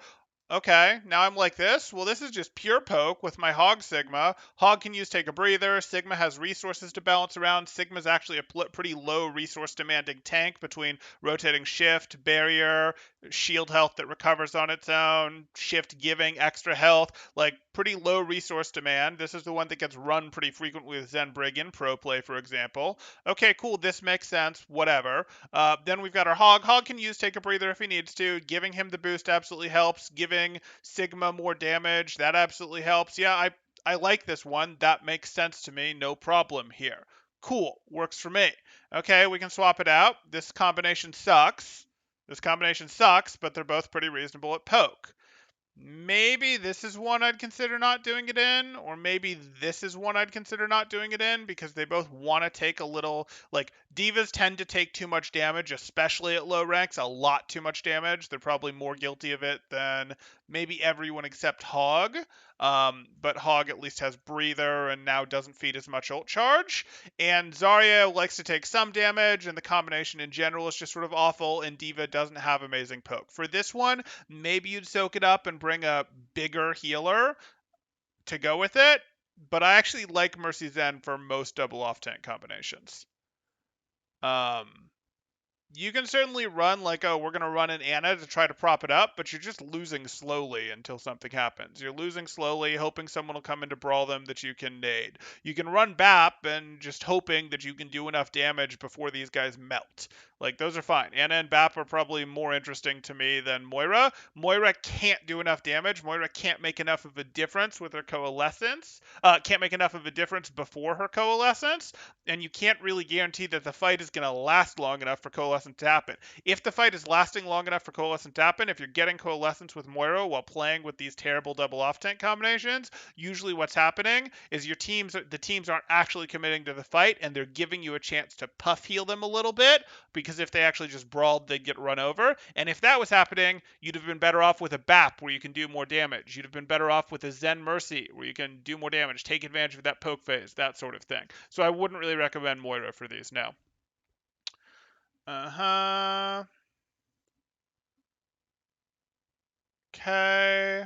Okay, now I'm like this. Well, this is just pure poke with my Hog Sigma. Hog can use Take a Breather. Sigma has resources to balance around. Sigma's actually a pretty low resource demanding tank between rotating shift, barrier, shield health that recovers on its own, shift giving extra health, like pretty low resource demand. This is the one that gets run pretty frequently with Zen Brig in pro play, for example. Okay, cool, this makes sense, whatever. Then we've got our Hog. Hog can use Take a Breather if he needs to. Giving him the boost absolutely helps. Giving Sigma more damage, that absolutely helps. Yeah, I like this one. That makes sense to me. No problem here. Cool, works for me. Okay, we can swap it out. This combination sucks. But they're both pretty reasonable at poke. Maybe this is one I'd consider not doing it in, or maybe this is one I'd consider not doing it in because they both want to take a little. Like, divas tend to take too much damage, especially at low ranks, a lot too much damage. They're probably more guilty of it than maybe everyone except Hog. But Hog at least has breather and now doesn't feed as much ult charge. And Zarya likes to take some damage, and the combination in general is just sort of awful, and Diva doesn't have amazing poke. For this one, maybe you'd soak it up and bring a bigger healer to go with it, but I actually like Mercy Zen for most double off tank combinations. You can certainly run like, oh, we're going to run an Ana to try to prop it up, but you're just losing slowly until something happens. You're losing slowly, hoping someone will come in to brawl them that you can nade. You can run BAP and just hoping that you can do enough damage before these guys melt. Like, those are fine. Ana and BAP are probably more interesting to me than Moira. Moira can't do enough damage. Moira can't make enough of a difference with her coalescence. Can't make enough of a difference before her coalescence. And you can't really guarantee that the fight is going to last long enough for Coalescent to happen. If the fight is lasting long enough for Coalescent to happen, if you're getting Coalescence with Moira while playing with these terrible double off tank combinations, usually what's happening is the teams aren't actually committing to the fight, and they're giving you a chance to puff heal them a little bit, because if they actually just brawled, they'd get run over. And if that was happening, you'd have been better off with a BAP where you can do more damage. You'd have been better off with a Zen Mercy where you can do more damage, take advantage of that poke phase, that sort of thing. So I wouldn't really recommend Moira for these, no. Okay.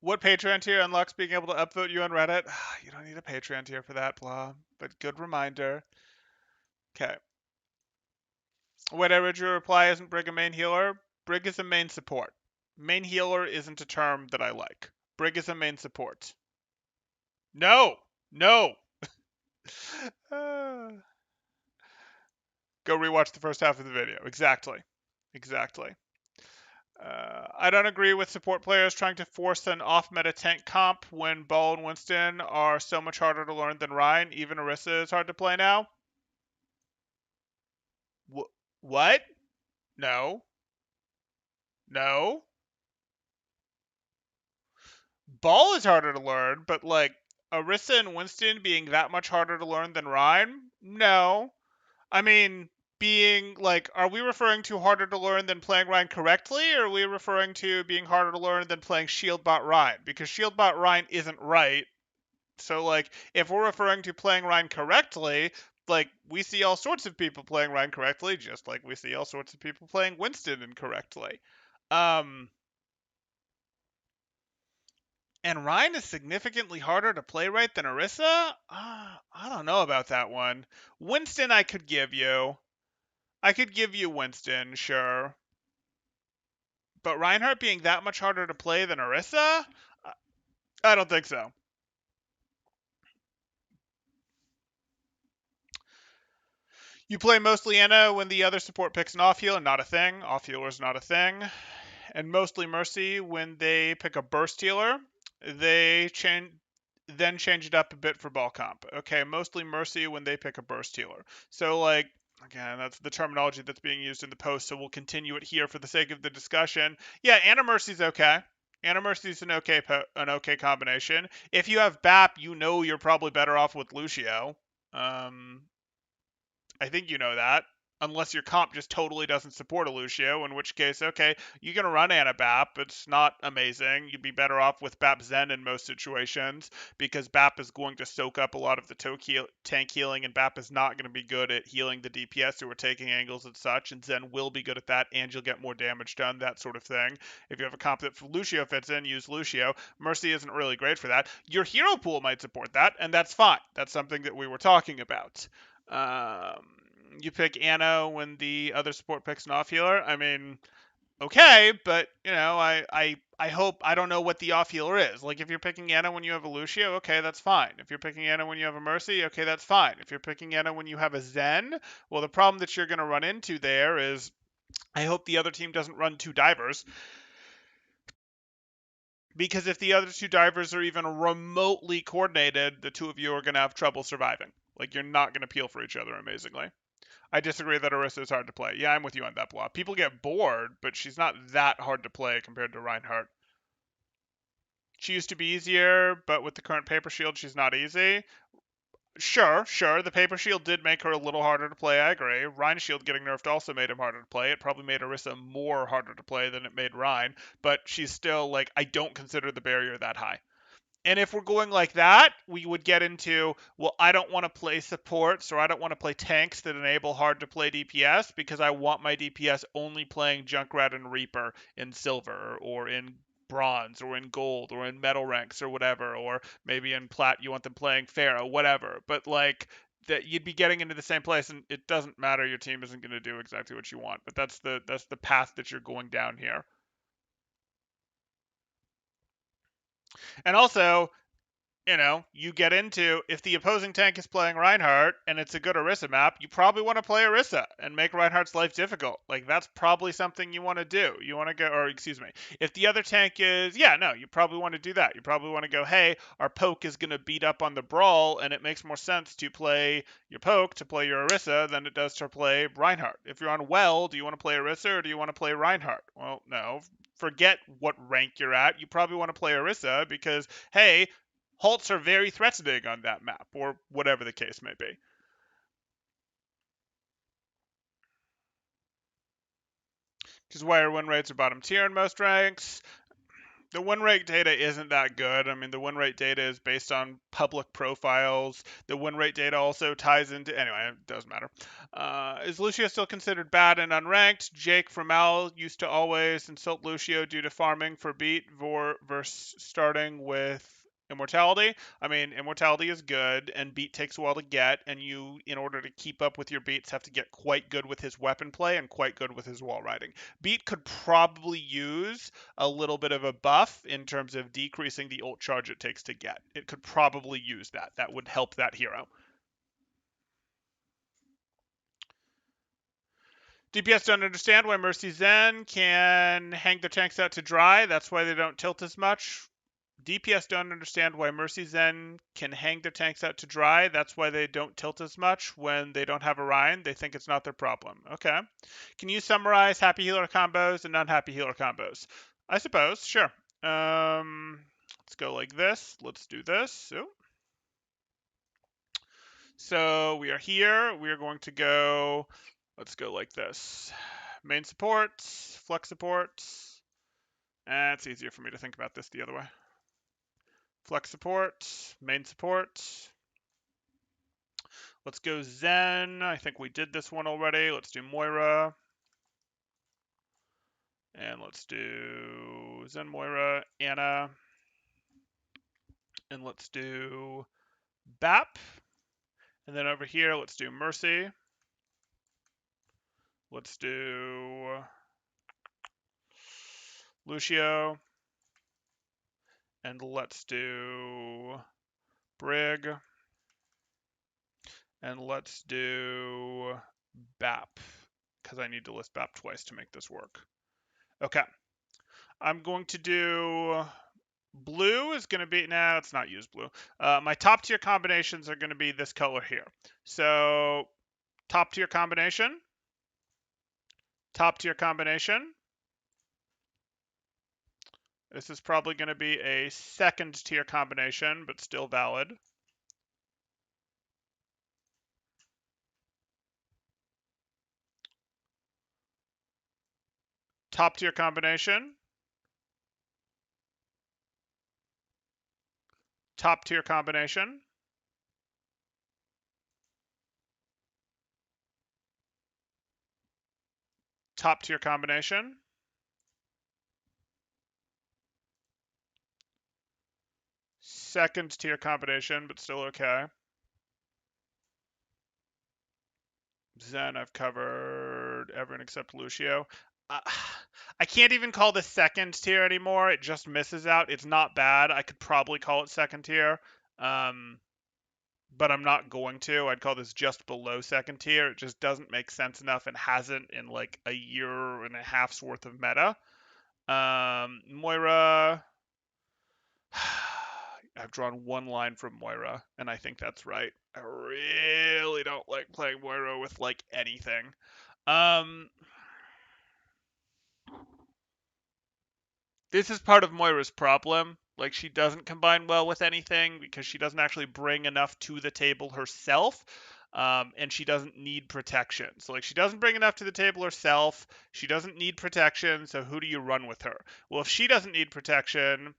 What Patreon tier unlocks being able to upvote you on Reddit? You don't need a Patreon tier for that, blah. But good reminder. Okay. What original reply isn't Brig a main healer? Brig is a main support. Main healer isn't a term that I like. Brig is a main support. No! No! Go rewatch the first half of the video. Exactly. I don't agree with support players trying to force an off-meta tank comp when Ball and Winston are so much harder to learn than Rein. Even Orisa is hard to play now. What? No. Ball is harder to learn, but like Orisa and Winston being that much harder to learn than Rein? No. I mean, being like, are we referring to harder to learn than playing Rein correctly, or are we referring to being harder to learn than playing Shieldbot Rein? Because Shieldbot Rein isn't right. So, like, if we're referring to playing Rein correctly, like, we see all sorts of people playing Rein correctly, just like we see all sorts of people playing Winston incorrectly. And Rein is significantly harder to play right than Orisa? I don't know about that one. Winston I could give you. Winston, sure. But Reinhardt being that much harder to play than Orisa? I don't think so. You play mostly Ana when the other support picks an off heal and not a thing. Off healer is not a thing. And mostly Mercy when they pick a burst healer. They then change it up a bit for ball comp. Okay, mostly Mercy when they pick a burst healer. So, like, again, that's the terminology that's being used in the post, so we'll continue it here for the sake of the discussion. Yeah, Ana Mercy's okay. Ana Mercy's an okay combination. If you have BAP, you know you're probably better off with Lucio. I think you know that. Unless your comp just totally doesn't support a Lucio, in which case, okay, you're going to run Ana BAP. It's not amazing. You'd be better off with BAP Zen in most situations, because BAP is going to soak up a lot of the tank healing, and BAP is not going to be good at healing the DPS who are taking angles and such, and Zen will be good at that, and you'll get more damage done, that sort of thing. If you have a comp that Lucio fits in, use Lucio. Mercy isn't really great for that. Your hero pool might support that, and that's fine. That's something that we were talking about. You pick Ana when the other support picks an off healer. I mean, okay, but you know, I hope I don't know what the off healer is. Like, if you're picking Ana when you have a Lucio, okay, that's fine. If you're picking Ana when you have a Mercy, okay, that's fine. If you're picking Ana when you have a Zen, well, the problem that you're going to run into there is, I hope the other team doesn't run two divers. Because if the other two divers are even remotely coordinated, the two of you are going to have trouble surviving. Like, you're not going to peel for each other amazingly. I disagree that Orisa is hard to play. Yeah, I'm with you on that, Blah. People get bored, but she's not that hard to play compared to Reinhardt. She used to be easier, but with the current paper shield, she's not easy. Sure, sure. The paper shield did make her a little harder to play. I agree. Rhine shield getting nerfed also made him harder to play. It probably made Orisa more harder to play than it made Rhine, but she's still like, I don't consider the barrier that high. And if we're going like that, we would get into, well, I don't want to play supports or I don't want to play tanks that enable hard to play DPS because I want my DPS only playing Junkrat and Reaper in silver or in bronze or in gold or in metal ranks or whatever, or maybe in plat you want them playing Pharaoh, whatever. But like that you'd be getting into the same place and it doesn't matter, your team isn't going to do exactly what you want. But that's the path that you're going down here. And also, you get into, if the opposing tank is playing Reinhardt and it's a good Orisa map, you probably want to play Orisa and make Reinhardt's life difficult. Like, that's probably something you want to do. You want to go, or excuse me, if the other tank is, yeah, no, you probably want to do that. You probably want to go, hey, our poke is going to beat up on the brawl, and it makes more sense to play your poke to play your Orisa than it does to play Reinhardt. If you're on well, do you want to play Orisa or do you want to play Reinhardt? Well, no. Forget what rank you're at. You probably want to play Orisa because, hey, halts are very threatening on that map, or whatever the case may be. Because why our win rates are bottom tier in most ranks. The win rate data isn't that good. I mean, the win rate data is based on public profiles. The win rate data also ties into. Anyway, it doesn't matter. Is Lucio still considered bad and unranked? Jake from Al used to always insult Lucio due to farming for beat versus starting with Immortality. I mean, Immortality is good, and beat takes a while to get, and you, in order to keep up with your beats, have to get quite good with his weapon play and quite good with his wall riding. Beat could probably use a little bit of a buff in terms of decreasing the ult charge it takes to get. It could probably use that. That would help that hero. DPS don't understand why Mercy Zen can hang their tanks out to dry. That's why they don't tilt as much. DPS don't understand why Mercy Zen can hang their tanks out to dry. That's why they don't tilt as much when they don't have Orion. They think it's not their problem. Okay. Can you summarize happy healer combos and unhappy healer combos? I suppose. Sure. Let's go like this. Let's do this. So we are here. We are going to go. Let's go like this. Main supports, flex supports. It's easier for me to think about this the other way. Flex support, main support. Let's go Zen. I think we did this one already. Let's do Moira. And let's do Zen, Moira, Ana. And let's do Bap. And then over here, let's do Mercy. Let's do Lucio. And let's do Brig. And let's do Bap, because I need to list Bap twice to make this work. Okay. I'm going to do blue is going to be, nah, let's not use blue. My top tier combinations are going to be this color here. So top tier combination, top tier combination. This is probably going to be a second tier combination, but still valid. Top tier combination. Top tier combination. Top tier combination. Second tier combination, but still okay. Zen, I've covered everyone except Lucio. I can't even call this second tier anymore. It just misses out. It's not bad. I could probably call it second tier, but I'm not going to. I'd call this just below second tier. It just doesn't make sense enough and hasn't in like a year and a half's worth of meta. Moira, I've drawn one line from Moira, and I think that's right. I really don't like playing Moira with like anything. This is part of Moira's problem. Like, she doesn't combine well with anything because she doesn't actually bring enough to the table herself. And she doesn't need protection. So, like, she doesn't bring enough to the table herself. She doesn't need protection. So, who do you run with her? Well, if she doesn't need protection,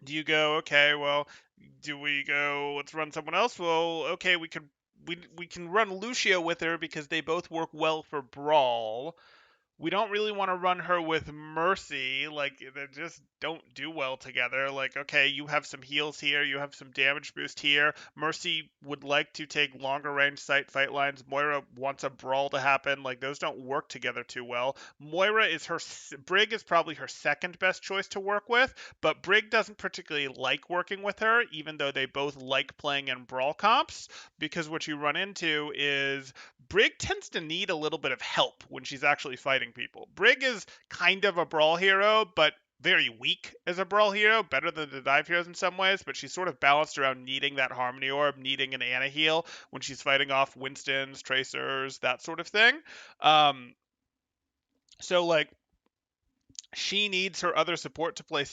do you go, okay, well, do we go, let's run someone else? Well, okay, we can run Lucio with her because they both work well for Brawl. We don't really want to run her with Mercy. Like, they just don't do well together. Like, okay, you have some heals here, you have some damage boost here. Mercy would like to take longer range sight fight lines. Moira wants a brawl to happen. Like, those don't work together too well. Moira is Brig is probably her second best choice to work with, but Brig doesn't particularly like working with her, even though they both like playing in brawl comps, because what you run into is Brig tends to need a little bit of help when she's actually fighting people. Brig is kind of a brawl hero, but very weak as a brawl hero, better than the dive heroes in some ways, but she's sort of balanced around needing that harmony orb, needing an Ana heal when she's fighting off Winstons, Tracers, that sort of thing. So like she needs her other support to pay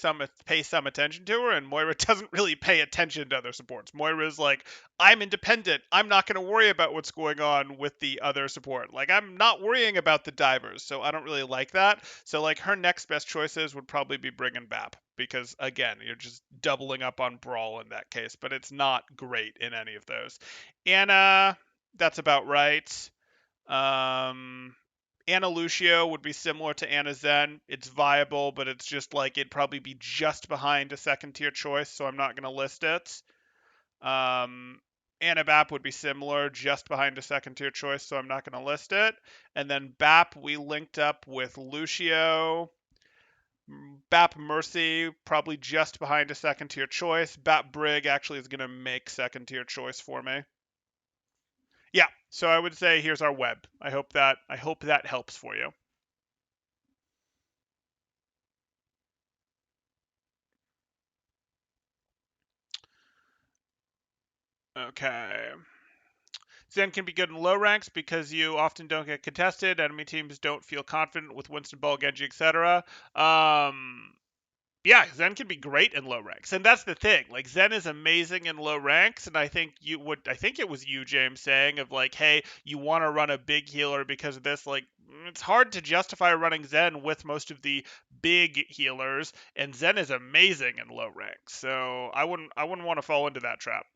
some attention to her, and Moira doesn't really pay attention to other supports. Moira's like, I'm independent. I'm not going to worry about what's going on with the other support. Like, I'm not worrying about the divers, so I don't really like that. So, like, her next best choices would probably be Brig and Bap, because, again, you're just doubling up on Brawl in that case, but it's not great in any of those. Ana, that's about right. Ana Lucio would be similar to Ana Zen. It's viable, but it's just like it'd probably be just behind a second tier choice, so I'm not going to list it. Ana Bap would be similar, just behind a second tier choice, so I'm not going to list it. And then Bap, we linked up with Lucio. Bap Mercy, probably just behind a second tier choice. Bap Brig actually is going to make second tier choice for me. Yeah, so I would say here's our web. I hope that helps for you. Okay. Zen can be good in low ranks because you often don't get contested. Enemy teams don't feel confident with Winston Ball, Genji, etc. Yeah, Zen can be great in low ranks, and that's the thing. Like, Zen is amazing in low ranks, and I think it was you, James, saying of like, hey, you want to run a big healer because of this. Like, it's hard to justify running Zen with most of the big healers, and Zen is amazing in low ranks. So I wouldn't want to fall into that trap.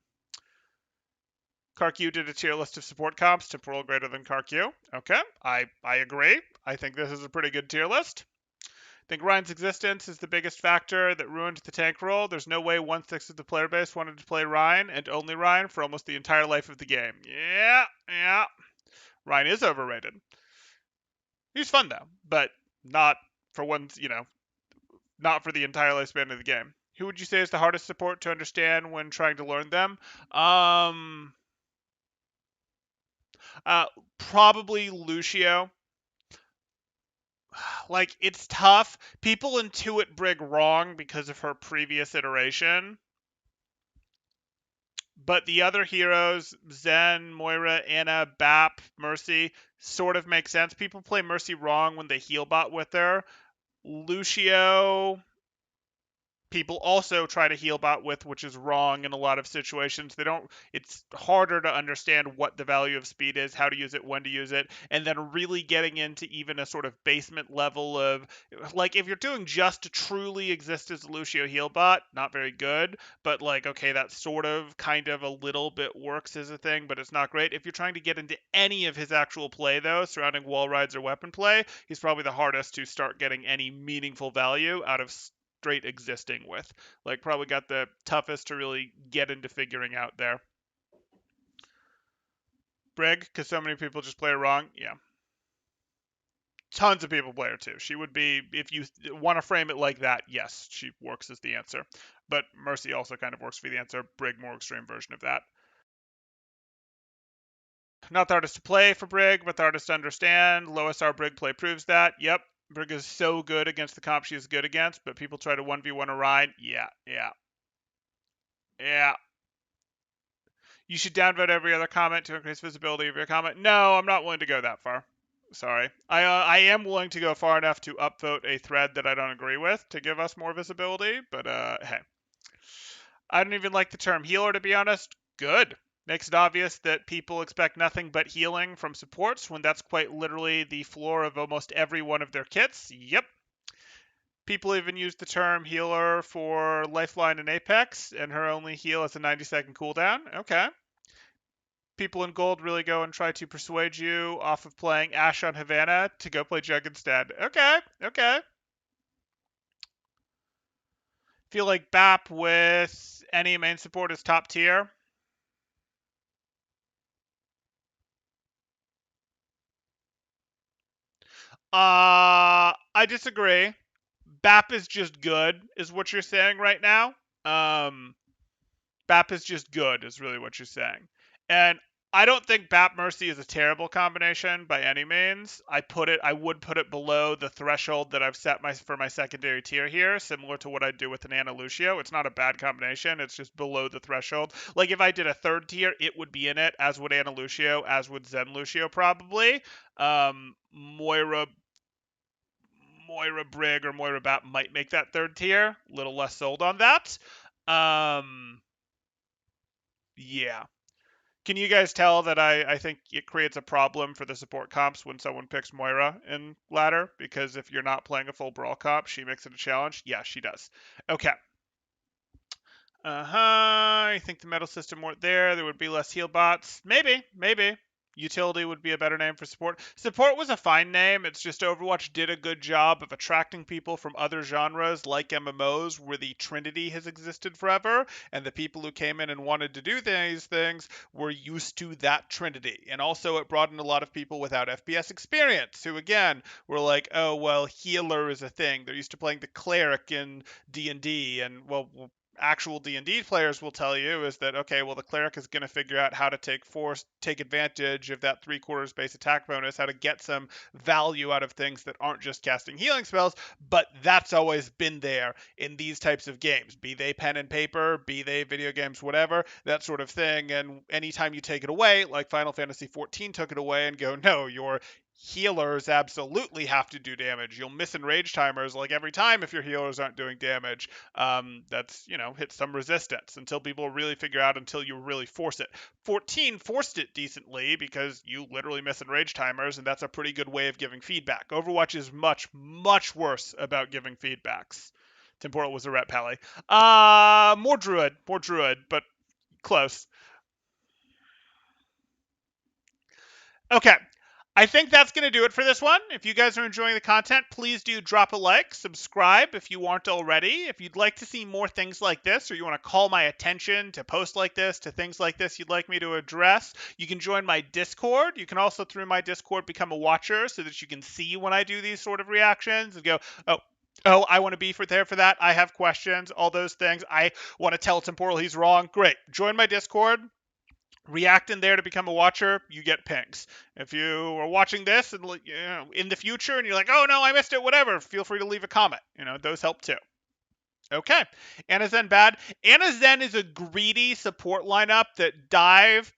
KarQ did a tier list of support comps, temporal greater than KarQ. Okay, I agree. I think this is a pretty good tier list. I think Ryan's existence is the biggest factor that ruined the tank role. There's no way 1/6 of the player base wanted to play Ryan and only Ryan for almost the entire life of the game. Yeah. Ryan is overrated. He's fun though, but not for not for the entire lifespan of the game. Who would you say is the hardest support to understand when trying to learn them? Probably Lucio. Like, it's tough. People intuit Brig wrong because of her previous iteration. But the other heroes, Zen, Moira, Ana, Bap, Mercy, sort of make sense. People play Mercy wrong when they heal bot with her. Lucio, people also try to heal bot with, which is wrong in a lot of situations. It's harder to understand what the value of speed is, how to use it, when to use it, and then really getting into even a sort of basement level of, like, if you're doing just to truly exist as a Lucio heal bot, not very good, but like, okay, that sort of kind of a little bit works as a thing, but it's not great. If you're trying to get into any of his actual play though, surrounding wall rides or weapon play, he's probably the hardest to start getting any meaningful value out of straight existing with. Like, probably got the toughest to really get into figuring out there. Brig, because so many people just play her wrong. Yeah. Tons of people play her too. She would be, if you want to frame it like that, yes, she works as the answer. But Mercy also kind of works for the answer. Brig, more extreme version of that. Not the hardest to play for Brig, but the hardest to understand. Low SR Brig play proves that. Yep. Brig is so good against the comp she is good against, but people try to 1v1 Orion. Yeah. Yeah. You should downvote every other comment to increase visibility of your comment. No, I'm not willing to go that far. Sorry. I am willing to go far enough to upvote a thread that I don't agree with to give us more visibility, but hey. I don't even like the term healer, to be honest. Good. Makes it obvious that people expect nothing but healing from supports when that's quite literally the floor of almost every one of their kits. Yep. People even use the term healer for Lifeline and Apex, and her only heal is a 90-second cooldown. Okay. People in gold really go and try to persuade you off of playing Ashe on Havana to go play Jug instead. Okay. Feel like BAP with any main support is top tier. I disagree. BAP is just good, is what you're saying right now. Um, BAP is just good, is really what you're saying. And I don't think BAP Mercy is a terrible combination by any means. I would put it below the threshold that I've set for my secondary tier here, similar to what I'd do with an Ana Lucio. It's not a bad combination, it's just below the threshold. Like if I did a third tier, it would be in it, as would Ana Lucio, as would Zen Lucio probably. Moira Brig or Moira Bat might make that third tier. A little less sold on that. Um, yeah. Can you guys tell that I think it creates a problem for the support comps when someone picks Moira in ladder? Because if you're not playing a full brawl comp, she makes it a challenge. Yeah, she does. Okay. I think the metal system weren't there. There would be less heal bots. Maybe. Utility would be a better name for support. Support was a fine name. It's just Overwatch did a good job of attracting people from other genres like MMOs where the Trinity has existed forever, and the people who came in and wanted to do these things were used to that Trinity. And also it brought in a lot of people without FPS experience who again were like, oh well, healer is a thing. They're used to playing the cleric in D&D, and well, actual D&D players will tell you is that okay, well the cleric is going to figure out how to take advantage of that 3/4 base attack bonus, how to get some value out of things that aren't just casting healing spells, but that's always been there in these types of games, be they pen and paper, be they video games, whatever, that sort of thing. And anytime you take it away, like Final Fantasy 14 took it away and go, no, your healers absolutely have to do damage. You'll miss enrage timers like every time if your healers aren't doing damage. That's, hit some resistance until people really figure out, until you really force it. 14 forced it decently because you literally miss enrage timers, and that's a pretty good way of giving feedback. Overwatch is much, much worse about giving feedbacks. Temporal was a ret pally. More druid, but close. Okay. I think that's going to do it for this one. If you guys are enjoying the content, please do drop a like, subscribe if you aren't already. If you'd like to see more things like this, or you want to call my attention to posts like this, to things like this you'd like me to address, you can join my Discord. You can also, through my Discord, become a watcher so that you can see when I do these sort of reactions and go, oh, I want to be there for that. I have questions, all those things. I want to tell Temporal he's wrong. Great. Join my Discord. React in there to become a watcher, you get pings. If you are watching this and in the future and you're like, oh no, I missed it, whatever, feel free to leave a comment. Those help too. Okay. Ana Zen bad. Ana Zen is a greedy support lineup that dive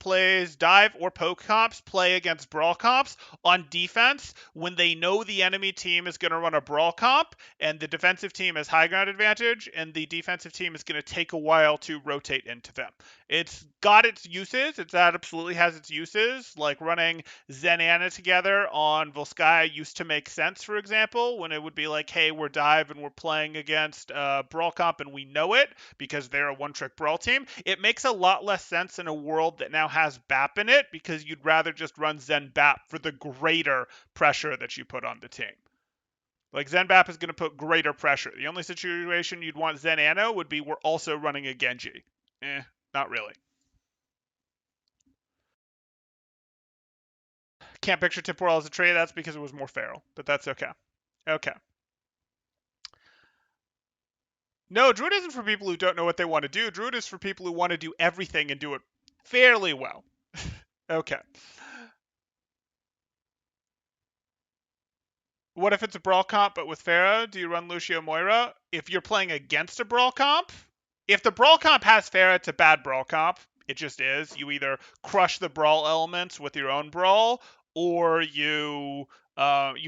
or poke comps play against brawl comps on defense when they know the enemy team is going to run a brawl comp and the defensive team has high ground advantage and the defensive team is going to take a while to rotate into them. It's got its uses. It absolutely has its uses, like running Zen Ana together on Volskaya used to make sense, for example, when it would be like, hey, we're dive and we're playing against brawl comp and we know it because they're a one-trick brawl team. It makes a lot less sense in a world that now has BAP in it because you'd rather just run Zen BAP for the greater pressure that you put on the team. Like Zen BAP is going to put greater pressure. The only situation you'd want Zen Ana would be we're also running a Genji. Not really. Can't picture Temporal as a trade. That's because it was more feral, but that's okay. Okay. No, Druid isn't for people who don't know what they want to do. Druid is for people who want to do everything and do it fairly well. Okay. What if it's a brawl comp but with Pharah? Do you run Lucio Moira? If you're playing against a brawl comp, If the brawl comp has Pharah, it's a bad brawl comp. It just is. You either crush the brawl elements with your own brawl, or you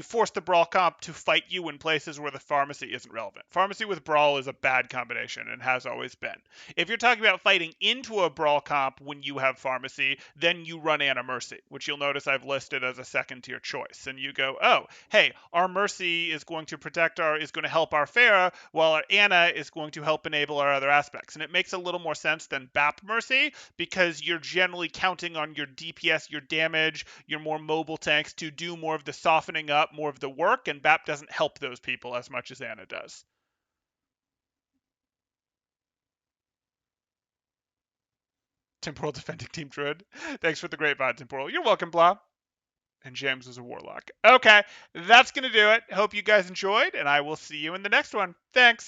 force the brawl comp to fight you in places where the pharmacy isn't relevant. Pharmacy with brawl is a bad combination and has always been. If you're talking about fighting into a brawl comp when you have pharmacy, then you run Anna Mercy, which you'll notice I've listed as a second tier choice. And you go, oh, hey, our Mercy is going to help our Pharah, while our Anna is going to help enable our other aspects. And it makes a little more sense than BAP Mercy because you're generally counting on your DPS, your damage, your more mobile tanks to do more of the softening up, more of the work, and BAP doesn't help those people as much as Anna does. Temporal defending Team Druid. Thanks for the great VOD, Temporal. You're welcome, Blah. And James is a warlock. Okay, that's going to do it. Hope you guys enjoyed, and I will see you in the next one. Thanks.